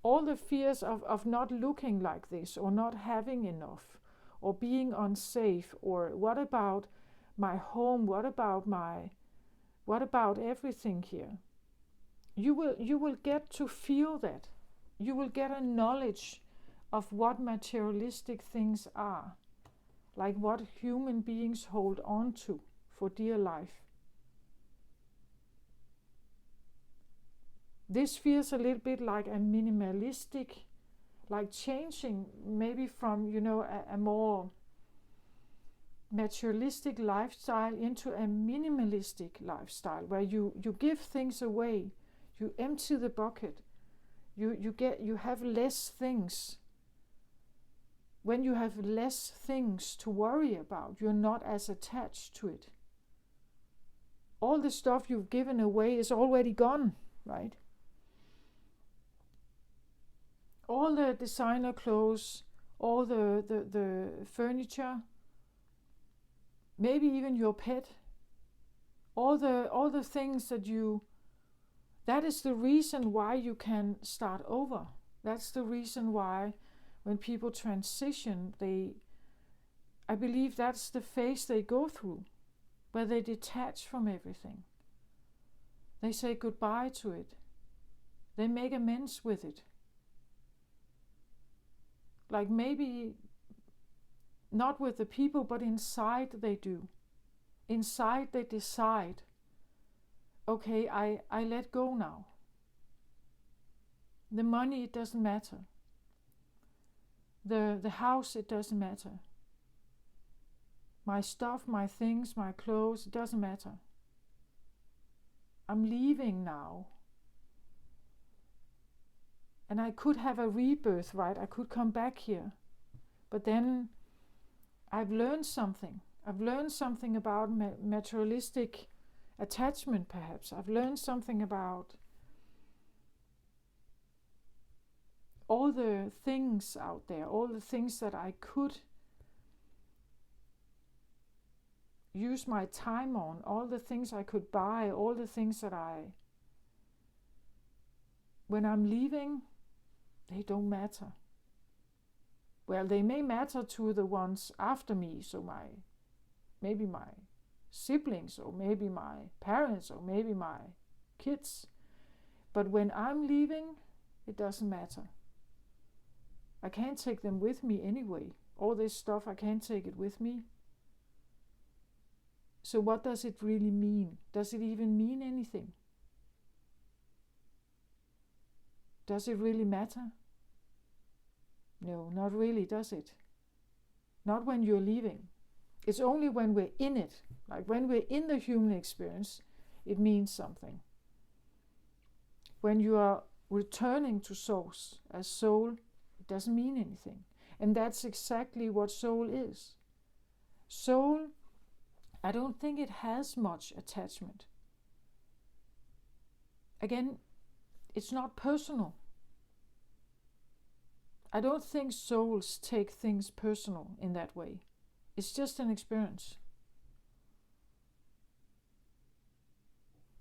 All the fears of not looking like this, or not having enough, or being unsafe, or what about my home, what about everything here? You will get to feel that. You will get a knowledge of what materialistic things are, like what human beings hold on to for dear life. This feels a little bit like a minimalistic, like changing maybe from, a more materialistic lifestyle into a minimalistic lifestyle, where you give things away, you empty the bucket, you have less things. When you have less things to worry about, you're not as attached to it. All the stuff you've given away is already gone, right? All the designer clothes, all the furniture, maybe even your pet, all the things that is the reason why you can start over. That's the reason why when people transition, I believe that's the phase they go through, where they detach from everything. They say goodbye to it. They make amends with it. Like maybe not with the people, but inside they do. Inside they decide, okay, I let go now. The money, it doesn't matter. The house, it doesn't matter. My stuff, my things, my clothes, it doesn't matter. I'm leaving now. And I could have a rebirth, right? I could come back here. But then I've learned something. I've learned something about materialistic attachment, perhaps. I've learned something about all the things out there, all the things that I could use my time on, all the things I could buy, all the things that when I'm leaving, they don't matter. Well, they may matter to the ones after me, so maybe my siblings, or maybe my parents, or maybe my kids. But when I'm leaving, it doesn't matter. I can't take them with me anyway. All this stuff, I can't take it with me. So what does it really mean? Does it even mean anything? Does it really matter? No, not really, does it? Not when you're leaving. It's only when we're in it, like when we're in the human experience, it means something. When you are returning to source as soul, it doesn't mean anything. And that's exactly what soul is. Soul, I don't think it has much attachment. Again, it's not personal. I don't think souls take things personal in that way. It's just an experience.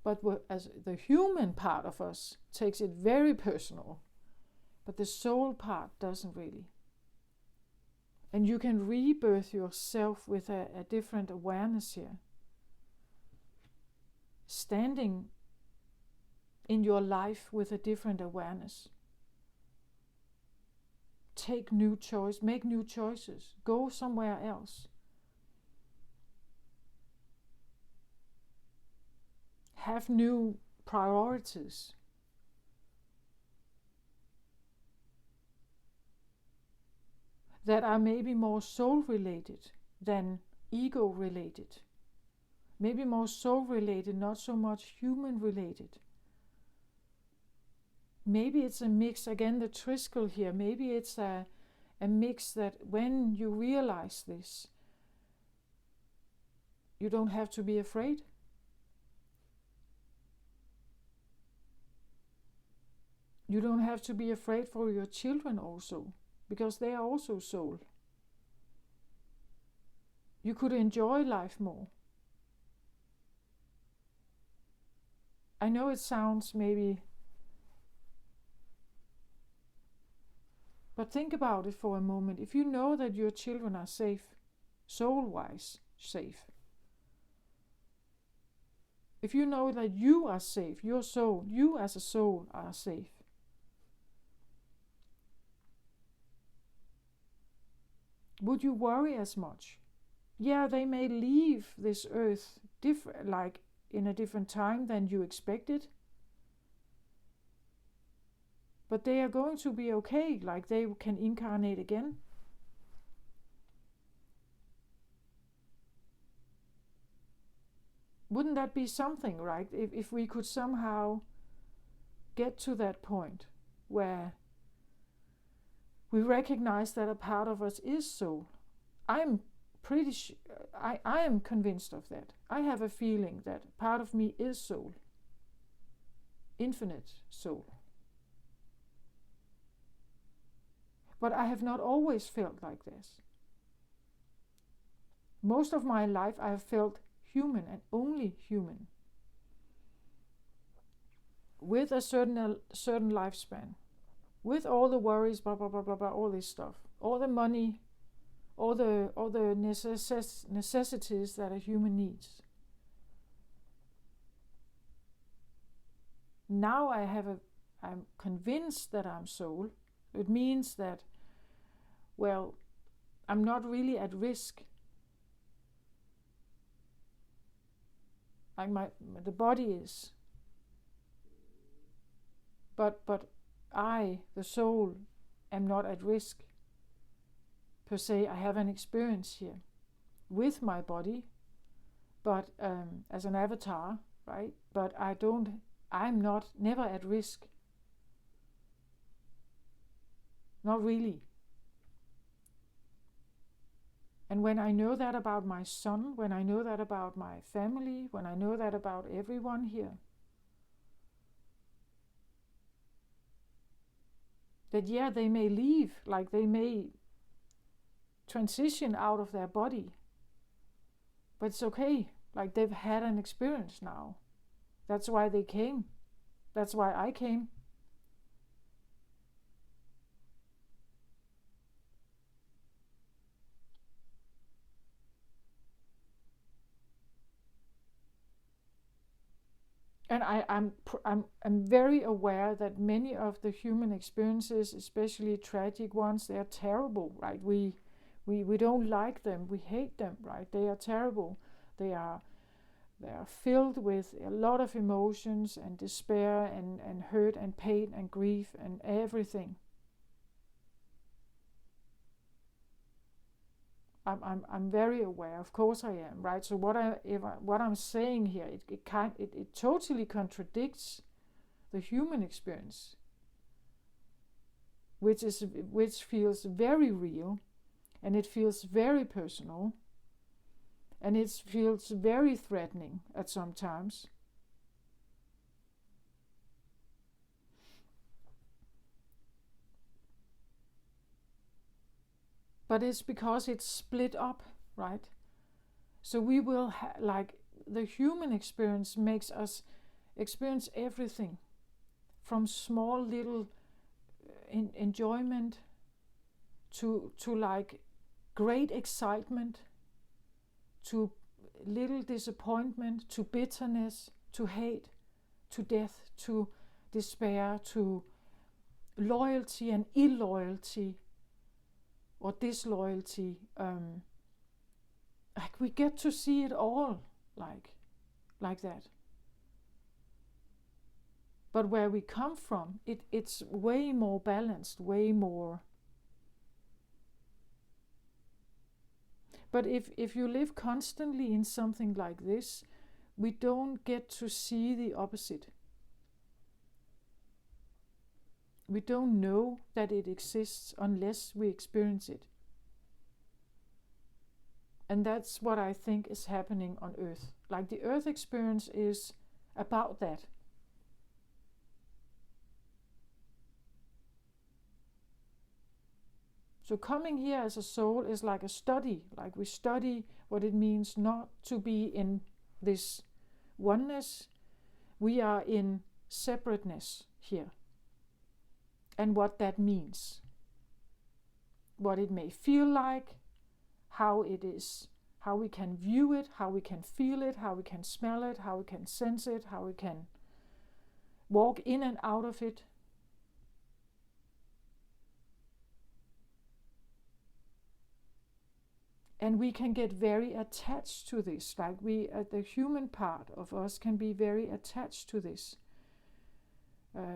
But as the human part of us takes it very personal, but the soul part doesn't really. And you can rebirth yourself with a different awareness here. Standing in your life with a different awareness. Take new choice, make new choices, go somewhere else. Have new priorities. That are maybe more soul related than ego related. Maybe more soul related, not so much human related. Maybe it's a mix, again the triskel here, maybe it's a mix that when you realize this, you don't have to be afraid. You don't have to be afraid for your children also, because they are also soul. You could enjoy life more. I know it sounds maybe, but think about it for a moment. If you know that your children are safe, soul-wise safe, if you know that you are safe, your soul, you as a soul are safe, would you worry as much? Yeah, they may leave this earth like in a different time than you expected, but they are going to be okay, like they can incarnate again. Wouldn't that be something, right? If we could somehow get to that point where we recognize that a part of us is soul. I'm pretty I am convinced of that. I have a feeling that part of me is soul. Infinite soul. But I have not always felt like this. Most of my life I have felt human and only human. With a certain lifespan. With all the worries, blah, blah, blah, blah, blah, all this stuff. All the money, all the necessities that a human needs. Now I'm convinced that I'm soul. It means that, well, I'm not really at risk. Like the body is. But I, the soul, am not at risk. Per se, I have an experience here with my body, but as an avatar, right? But I'm never at risk. Not really. And when I know that about my son, when I know that about my family, when I know that about everyone here, that yeah, they may leave, like they may transition out of their body, but it's okay, like they've had an experience now. That's why they came. That's why I came. And I'm very aware that many of the human experiences, especially tragic ones, they are terrible, right? We don't like them, we hate them, right? They are terrible. They are They are filled with a lot of emotions and despair and hurt and pain and grief and everything. I'm very aware, of course I am, right? So what I'm saying here, it totally contradicts the human experience, which feels very real, and it feels very personal, and it feels very threatening at some times. But it's because it's split up, right? So we will like the human experience makes us experience everything, from small little enjoyment to like great excitement, to little disappointment, to bitterness, to hate, to death, to despair, to loyalty and illoyalty or disloyalty. Like we get to see it all like that. But where we come from, it's way more balanced, way more. But if you live constantly in something like this, we don't get to see the opposite. We don't know that it exists unless we experience it. And that's what I think is happening on Earth. Like the Earth experience is about that. So coming here as a soul is like a study, like we study what it means not to be in this oneness. We are in separateness here. And what that means. What it may feel like, how it is, how we can view it, how we can feel it, how we can smell it, how we can sense it, how we can walk in and out of it. And we can get very attached to this, like the human part of us can be very attached to this.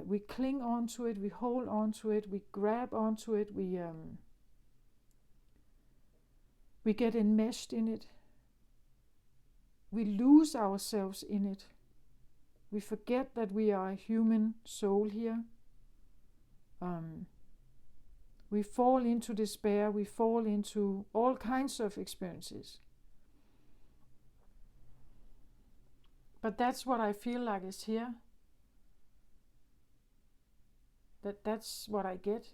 We cling on to it, we hold on to it, we grab onto it, we get enmeshed in it. We lose ourselves in it. We forget that we are a human soul here. We fall into despair, we fall into all kinds of experiences. But that's what I feel like is here. That's what I get.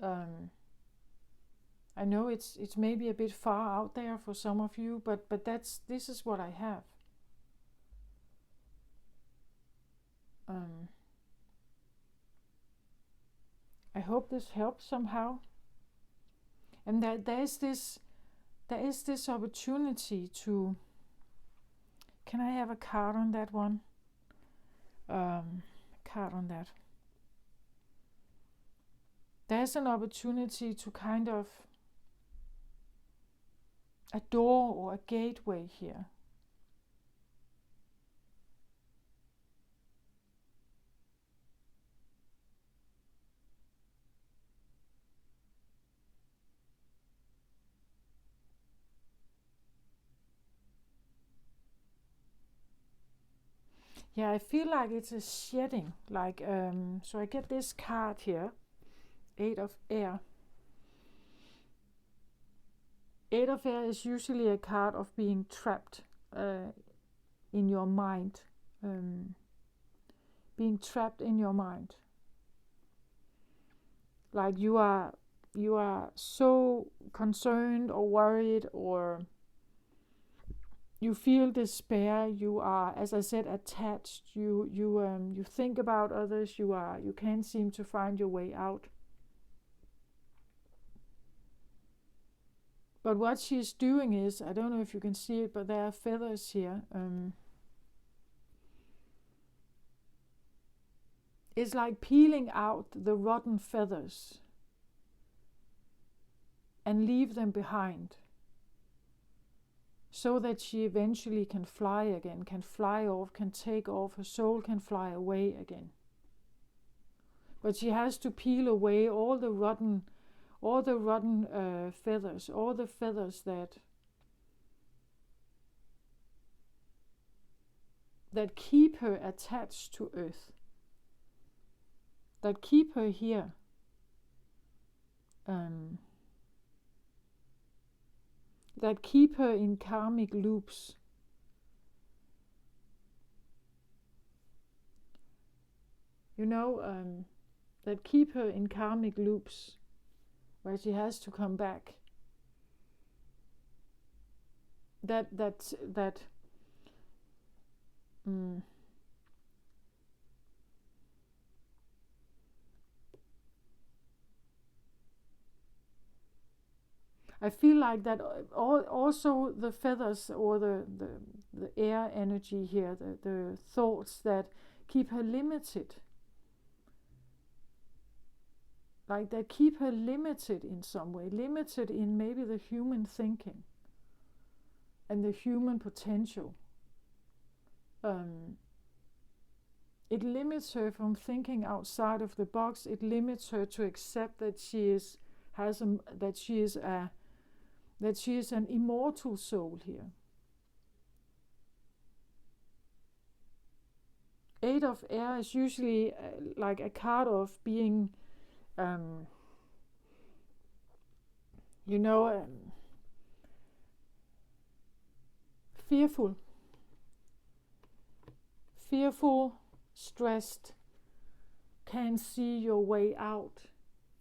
I know it's maybe a bit far out there for some of you, but this is what I have. I hope this helps somehow. And that there is this opportunity to. Can I have a card on that one? Card on that. There's an opportunity to kind of a door or a gateway here. Yeah, I feel like it's a shedding. Like so I get this card here, 8 of Air. 8 of Air is usually a card of being trapped in your mind. Being trapped in your mind. Like you are so concerned or worried, or you feel despair. You are, as I said, attached. You think about others. You can't seem to find your way out. But what she's doing is, I don't know if you can see it, but there are feathers here. It's like peeling out the rotten feathers and leave them behind, so that she eventually can fly again, can fly off, can take off, her soul can fly away again. But she has to peel away all the rotten feathers, all the feathers that keep her attached to earth, that keep her here. That keep her in karmic loops. That keep her in karmic loops where she has to come back. I feel like that also the feathers or the air energy here, the thoughts that keep her limited. Like they keep her limited in some way, limited in maybe the human thinking and the human potential. It limits her from thinking outside of the box. It limits her to accept that she is an immortal soul here. 8 of air is usually like a card of being, fearful, stressed, can't see your way out,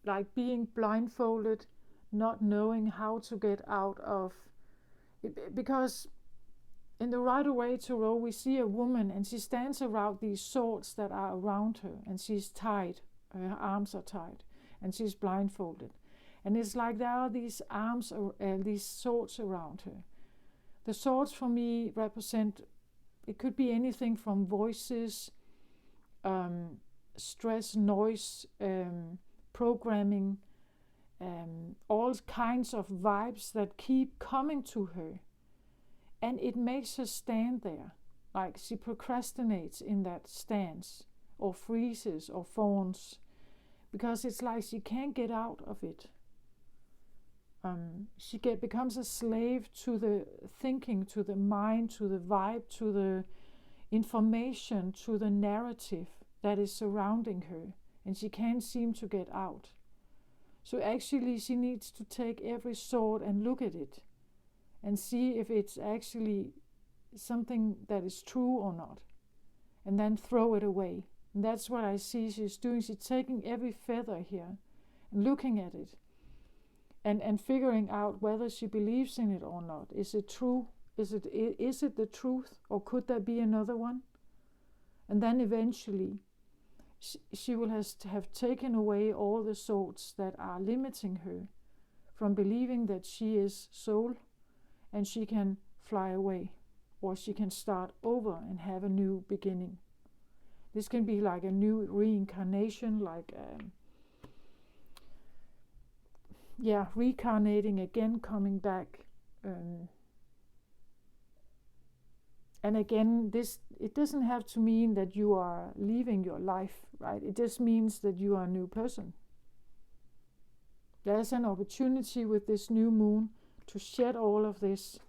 like being blindfolded, not knowing how to get out of it. Because in the Rider-Waite Tarot we see a woman and she stands around these swords that are around her, and she's tied, her arms are tied, and she's blindfolded, and it's like there are these these swords around her. The swords for me represent, it could be anything from voices, stress, noise, programming, all kinds of vibes that keep coming to her, and it makes her stand there, like she procrastinates in that stance, or freezes, or fawns, because it's like she can't get out of it. She becomes a slave to the thinking, to the mind, to the vibe, to the information, to the narrative that is surrounding her, and she can't seem to get out. So actually she needs to take every sword and look at it and see if it's actually something that is true or not, and then throw it away. And that's what I see she's doing. She's taking every feather here and looking at it and figuring out whether she believes in it or not. Is it true? Is it the truth, or could there be another one? And then eventually she will have taken away all the swords that are limiting her from believing that she is soul and she can fly away, or she can start over and have a new beginning. This can be like a new reincarnation, like reincarnating again, coming back. And again, it doesn't have to mean that you are leaving your life, right? It just means that you are a new person. There's an opportunity with this new moon to shed all of this,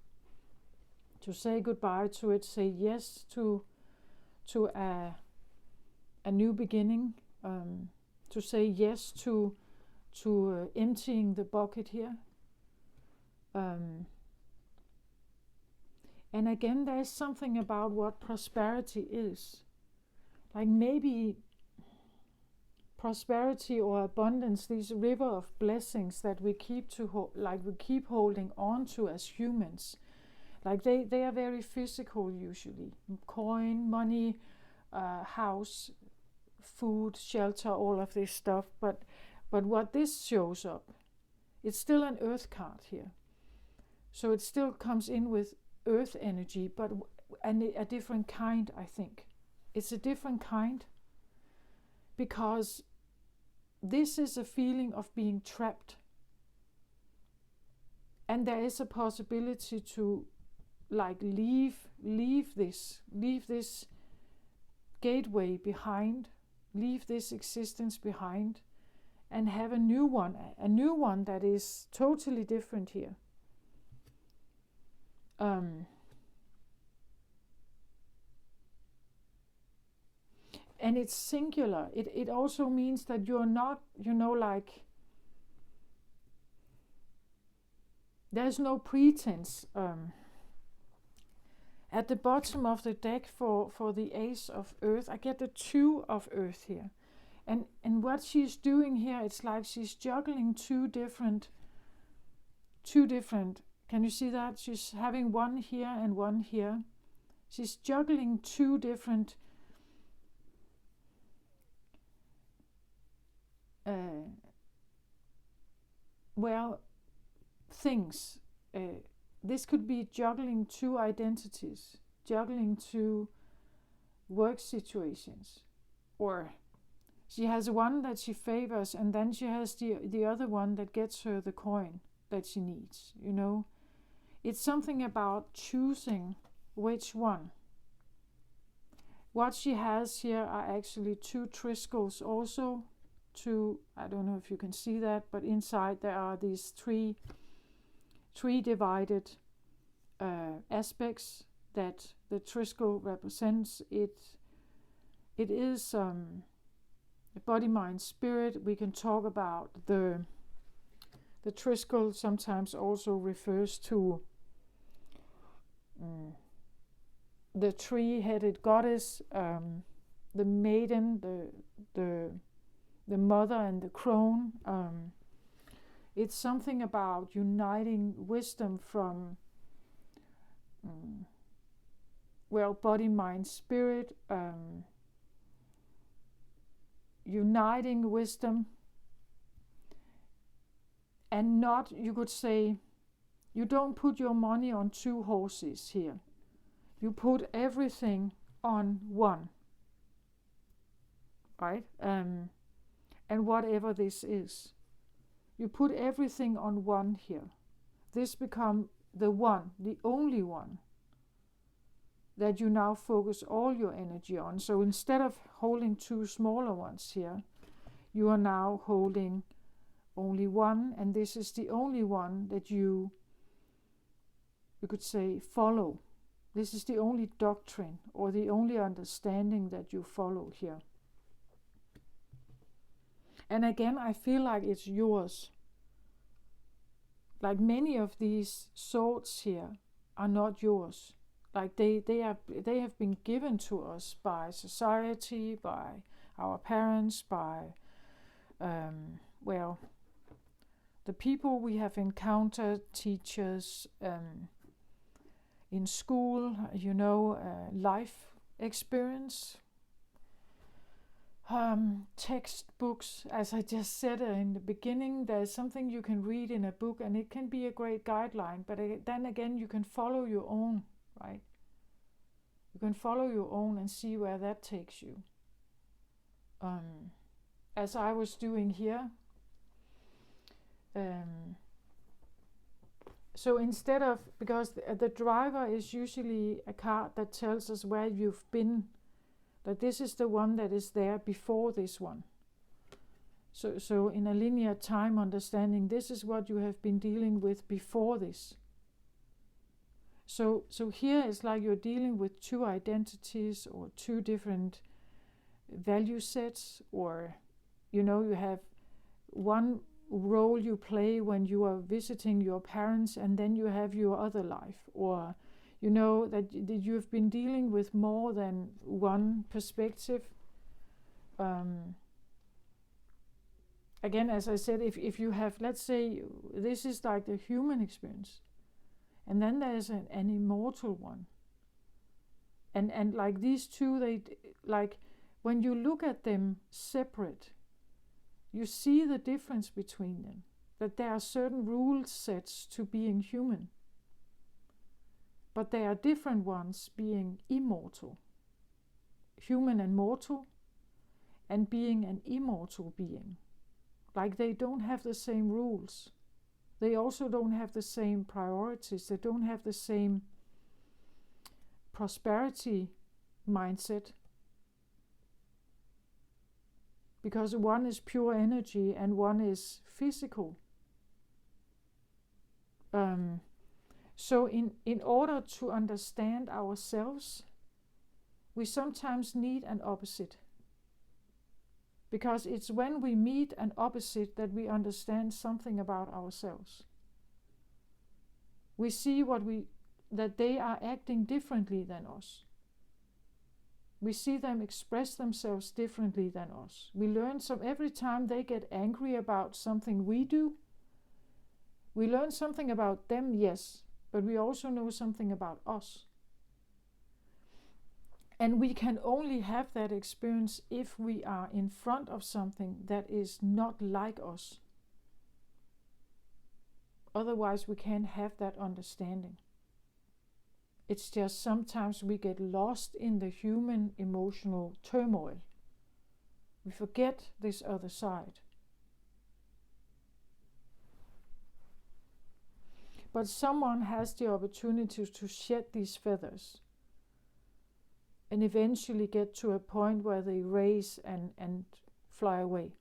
to say goodbye to it, say yes to a new beginning, to say yes to emptying the bucket here. And again, there's something about what prosperity is. Like maybe prosperity or abundance, these river of blessings that we keep we keep holding on to as humans. Like they are very physical usually. Coin, money, house, food, shelter, all of this stuff. But what this shows up, it's still an earth card here. So it still comes in with earth energy, but a different kind, I think. It's a different kind because this is a feeling of being trapped. And there is a possibility to like leave this gateway behind, leave this existence behind, and have a new one that is totally different here. And it's singular. It also means that you're not, like, there's no pretense. At the bottom of the deck for the Ace of Earth, I get the 2 of Earth here. And what she's doing here, it's like she's juggling two different, can you see that? She's having one here and one here. She's juggling two different things. This could be juggling two identities, juggling two work situations, or she has one that she favors, and then she has the other one that gets her the coin that she needs. It's something about choosing which one. What she has here are actually 2 triscles also. I don't know if you can see that, but inside there are these three divided aspects that the triskel represents. It is body, mind, spirit. We can talk about the triskel sometimes also refers to the 3-headed goddess, the maiden, the mother, and the crone. It's something about uniting wisdom from body, mind, spirit, uniting wisdom, and not, you could say, you don't put your money on 2 horses here. You put everything on one, right? And whatever this is, you put everything on one here. This becomes the one, the only one that you now focus all your energy on. So instead of holding 2 smaller ones here, you are now holding only one, and this is the only one that you could say follow. This is the only doctrine or the only understanding that you follow here. And again, I feel like it's yours. Like many of these swords here are not yours. Like they have been given to us by society, by our parents, by the people we have encountered, teachers, in school, life experience, textbooks. As I just said in the beginning, there's something you can read in a book and it can be a great guideline, but then again you can follow your own, right? You can follow your own and see where that takes you. As I was doing here, so instead of, because the driver is usually a card that tells us where you've been, that this is the one that is there before this one. So in a linear time understanding, this is what you have been dealing with before this. So here it's like you're dealing with 2 identities or 2 different value sets, or you have one role you play when you are visiting your parents, and then you have your other life, or that you've been dealing with more than one perspective. Again, as I said, if you have, let's say, this is like the human experience, and then there's an immortal one, and like these 2, they, like, when you look at them separate, you see the difference between them, that there are certain rule sets to being human, but there are different ones being immortal, human and mortal, and being an immortal being. Like they don't have the same rules. They also don't have the same priorities. They don't have the same prosperity mindset, because one is pure energy and one is physical. So in order to understand ourselves, we sometimes need an opposite. Because it's when we meet an opposite that we understand something about ourselves. We see that they are acting differently than us. We see them express themselves differently than us. We learn every time they get angry about something we do. We learn something about them, yes, but we also know something about us. And we can only have that experience if we are in front of something that is not like us. Otherwise, we can't have that understanding. It's just sometimes we get lost in the human emotional turmoil. We forget this other side. But someone has the opportunity to shed these feathers and eventually get to a point where they raise and fly away.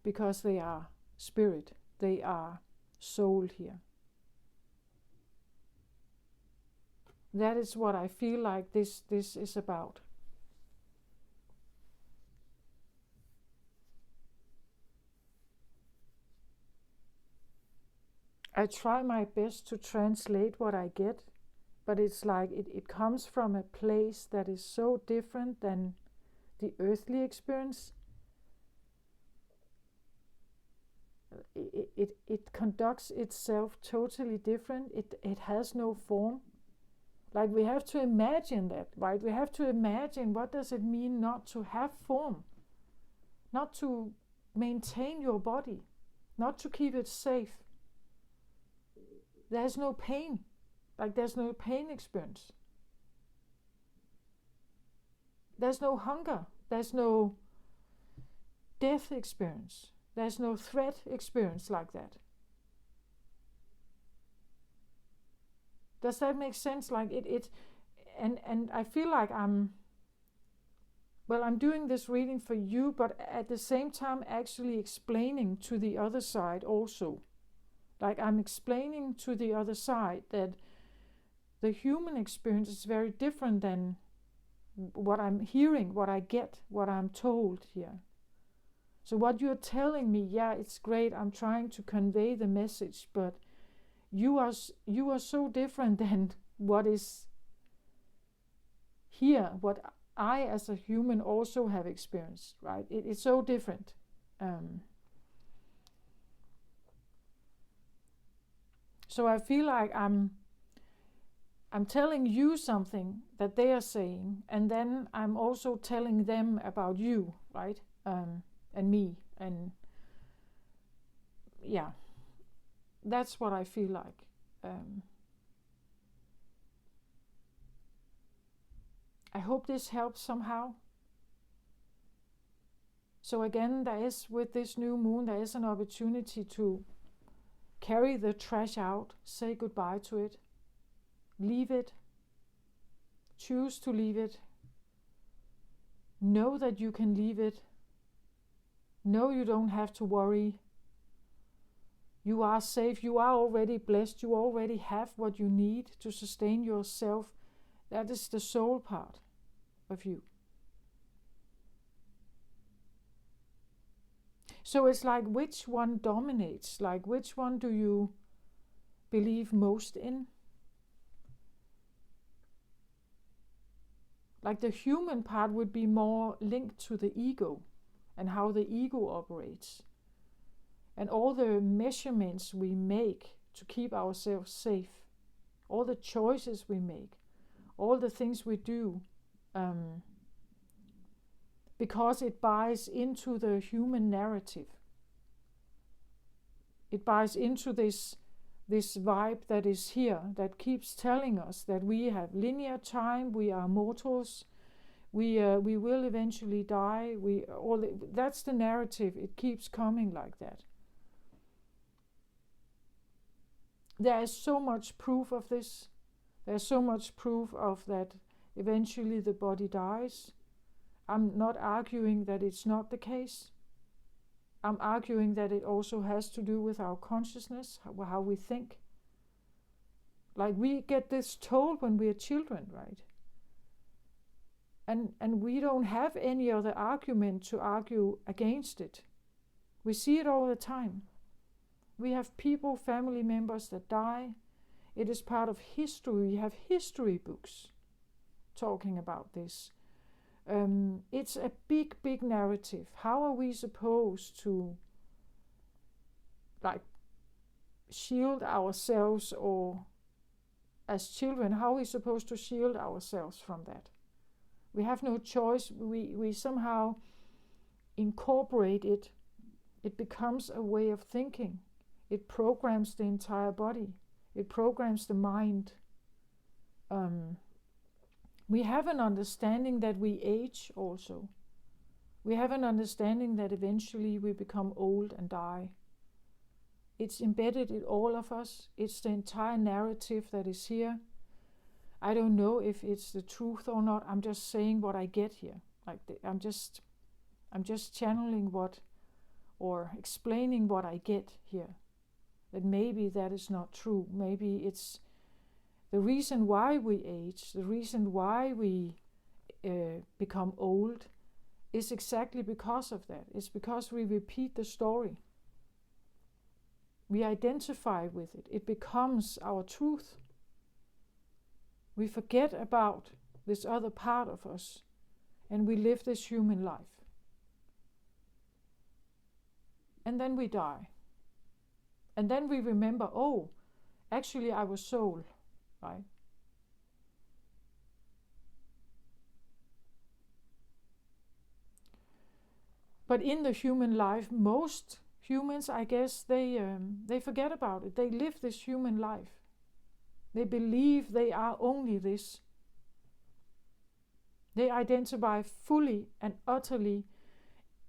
Because they are spirit, they are soul here. That is what I feel like this is about. I try my best to translate what I get, but it's like it comes from a place that is so different than the earthly experience. It conducts itself totally different. It has no form. Like we have to imagine that, right? We have to imagine what does it mean not to have form, not to maintain your body, not to keep it safe. There's no pain, like there's no pain experience. There's no hunger, there's no death experience, there's no threat experience like that. Does that make sense? Like and I feel like I'm doing this reading for you, but at the same time actually explaining to the other side also. Like I'm explaining to the other side that the human experience is very different than what I'm hearing, what I get, what I'm told here. So what you're telling me, yeah, it's great. I'm trying to convey the message, but you are so different than what is here, what I as a human also have experienced, right? It's so different. So I feel like I'm telling you something that they are saying, and then I'm also telling them about you, right? And me, and yeah, that's what I feel like. I hope this helps somehow. So again, with this new moon, there is an opportunity to carry the trash out, say goodbye to it, leave it, choose to leave it, know that you can leave it, know you don't have to worry, you are safe, you are already blessed, you already have what you need to sustain yourself. That is the soul part of you. So it's like, which one dominates? Like, which one do you believe most in? Like the human part would be more linked to the ego and how the ego operates. And all the measurements we make to keep ourselves safe, all the choices we make, all the things we do, because it buys into the human narrative. It buys into this vibe that is here, that keeps telling us that we have linear time, we are mortals, we will eventually die. That's the narrative. It keeps coming like that. there is so much proof of this. There's so much proof of that eventually the body dies. I'm not arguing that it's not the case. I'm arguing that it also has to do with our consciousness, how we think. Like we get this told when we are children, right? And we don't have any other argument to argue against it. We see it all the time. We have people, family members that die. It is part of history. We have history books talking about this. It's a big, big narrative. How are we supposed to like shield ourselves, or as children, how are we supposed to shield ourselves from that? We have no choice. We somehow incorporate it. It becomes a way of thinking. It programs the entire body. It programs the mind. We have an understanding that we age also. We have an understanding that eventually we become old and die. It's embedded in all of us. It's the entire narrative that is here. I don't know if it's the truth or not. I'm just saying what I get here. I'm just channeling what, or explaining what I get here. That maybe that is not true. Maybe it's the reason why we age, the reason why we become old is exactly because of that. It's because we repeat the story. We identify with it. It becomes our truth. We forget about this other part of us and we live this human life. And then we die. And then we remember, oh, actually I was soul. Right? But in the human life, most humans, I guess, they forget about it. They live this human life. They believe they are only this. They identify fully and utterly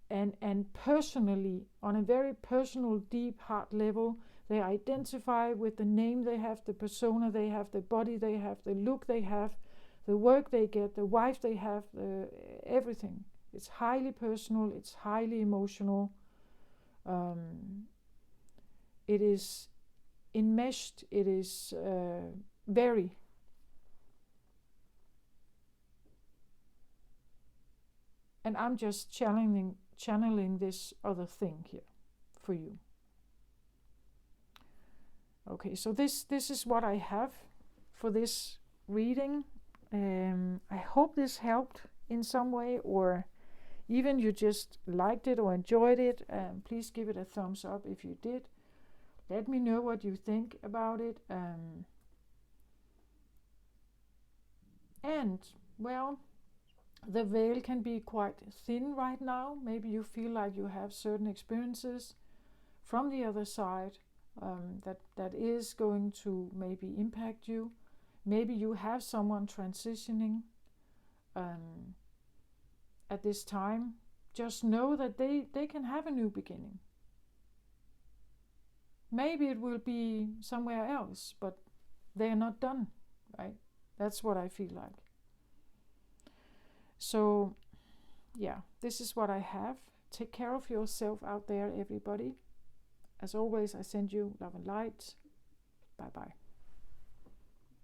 and personally, on a very personal, deep heart level. They identify with the name they have, the persona they have, the body they have, the look they have, the work they get, the wife they have, everything. It's highly personal, it's highly emotional. It is enmeshed, it is very. And I'm just channeling this other thing here for you. Okay, so this is what I have for this reading. I hope this helped in some way, or even you just liked it or enjoyed it. Please give it a thumbs up if you did. Let me know what you think about it. And, well, the veil can be quite thin right now. Maybe you feel like you have certain experiences from the other side that is going to maybe impact you. Maybe you have someone transitioning at this time. Just know that they can have a new beginning. Maybe it will be somewhere else, but they're not done, right? That's what I feel like. So, yeah, this is what I have. Take care of yourself out there, everybody. As always, I send you love and light. Bye-bye.